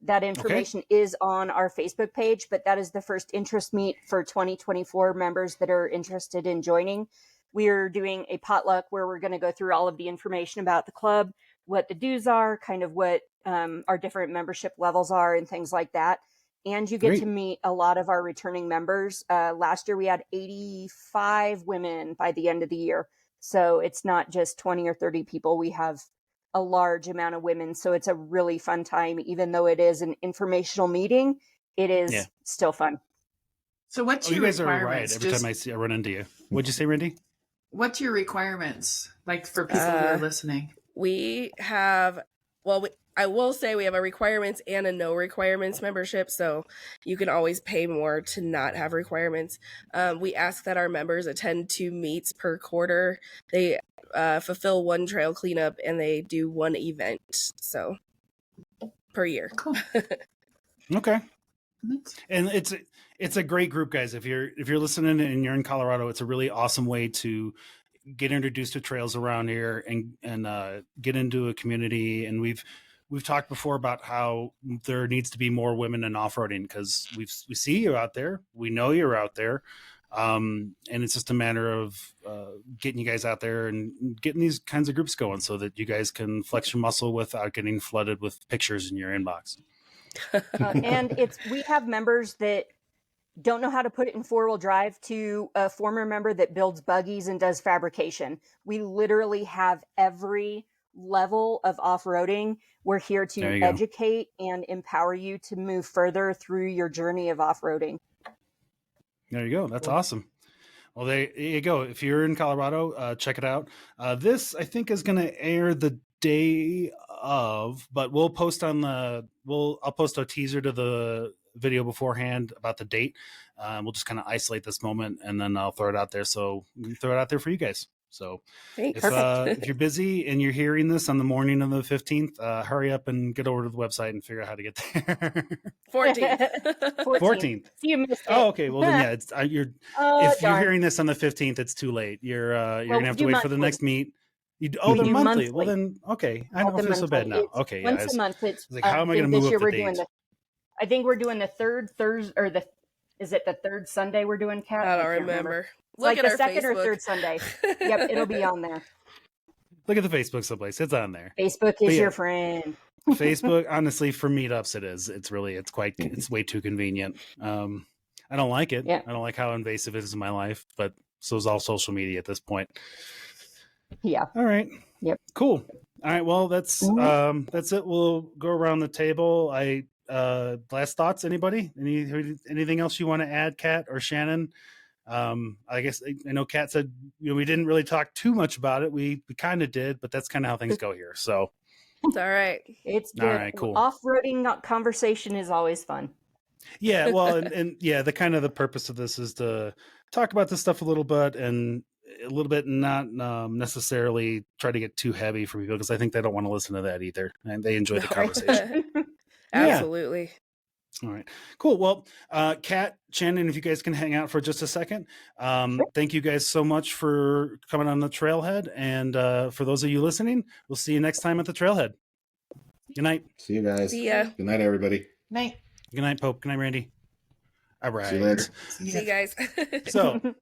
Speaker 5: That information is on our Facebook page, but that is the first interest meet for 2024 members that are interested in joining. We are doing a potluck where we're going to go through all of the information about the club, what the dues are, kind of what our different membership levels are and things like that. And you get to meet a lot of our returning members. Last year we had 85 women by the end of the year. So it's not just 20 or 30 people. We have a large amount of women. So it's a really fun time. Even though it is an informational meeting, it is still fun.
Speaker 7: So what's your requirements? You guys are right
Speaker 3: every time I run into you. What'd you say, Randy?
Speaker 7: What's your requirements like for people who are listening?
Speaker 4: We have, I will say we have a requirements and a no requirements membership. So you can always pay more to not have requirements. We ask that our members attend 2 meets per quarter. They fulfill 1 trail cleanup and they do 1 event. So per year.
Speaker 7: Cool.
Speaker 3: Okay. And it's a great group, guys. If you're listening and you're in Colorado, it's a really awesome way to get introduced to trails around here and get into a community. And we've talked before about how there needs to be more women in off-roading because we see you out there. We know you're out there. And it's just a matter of getting you guys out there and getting these kinds of groups going so that you guys can flex your muscle without getting flooded with pictures in your inbox.
Speaker 5: And we have members that don't know how to put it in 4-wheel drive to a former member that builds buggies and does fabrication. We literally have every level of off-roading. We're here to educate and empower you to move further through your journey of off-roading.
Speaker 3: There you go. That's awesome. Well, there you go. If you're in Colorado, check it out. This, I think, is going to air the day of, but we'll post I'll post a teaser to the video beforehand about the date. We'll just kind of isolate this moment and then I'll throw it out there. So we can throw it out there for you guys. So if you're busy and you're hearing this on the morning of the 15th, hurry up and get over to the website and figure out how to get there. 14th.
Speaker 5: See, you missed it.
Speaker 3: Oh, okay. Well, then, yeah, it's if you're hearing this on the 15th, it's too late. You're going to have to wait for the next meet. They're monthly. Well, then, okay. I don't feel so bad now. Okay.
Speaker 5: Once a month. It's
Speaker 3: like, how am I going to move up the date?
Speaker 5: I think we're doing the third Thursday, or is it the third Sunday we're doing, Kat?
Speaker 4: I don't remember.
Speaker 5: Look at the second or third Sunday. Yep, it'll be on there.
Speaker 3: Look at the Facebook someplace. It's on there.
Speaker 5: Facebook is your friend.
Speaker 3: Facebook, honestly, for meetups, it is. It's way too convenient. I don't like it.
Speaker 5: Yeah.
Speaker 3: I don't like how invasive it is in my life, but so is all social media at this point.
Speaker 5: Yeah.
Speaker 3: All right.
Speaker 5: Yep.
Speaker 3: Cool. All right. Well, that's it. We'll go around the table. Last thoughts, anybody? Anything else you want to add, Kat or Shannon? I guess I know Kat said we didn't really talk too much about it. We kind of did, but that's kind of how things go here. So
Speaker 4: it's all right.
Speaker 5: It's good.
Speaker 3: All right, cool.
Speaker 5: Off-roading conversation is always fun.
Speaker 3: Yeah, well, and yeah, the purpose of this is to talk about this stuff a little bit and a little bit, not necessarily try to get too heavy for people because I think they don't want to listen to that either, and they enjoy the conversation.
Speaker 4: Absolutely.
Speaker 3: All right, cool. Well, Kat, Shannon, if you guys can hang out for just a second. Thank you guys so much for coming on the Trailhead. And for those of you listening, we'll see you next time at the Trailhead. Good night.
Speaker 10: See you guys.
Speaker 4: See ya.
Speaker 10: Good night, everybody.
Speaker 7: Night.
Speaker 3: Good night, Pope. Good night, Randy. All right.
Speaker 10: See you later.
Speaker 4: See you guys.
Speaker 3: So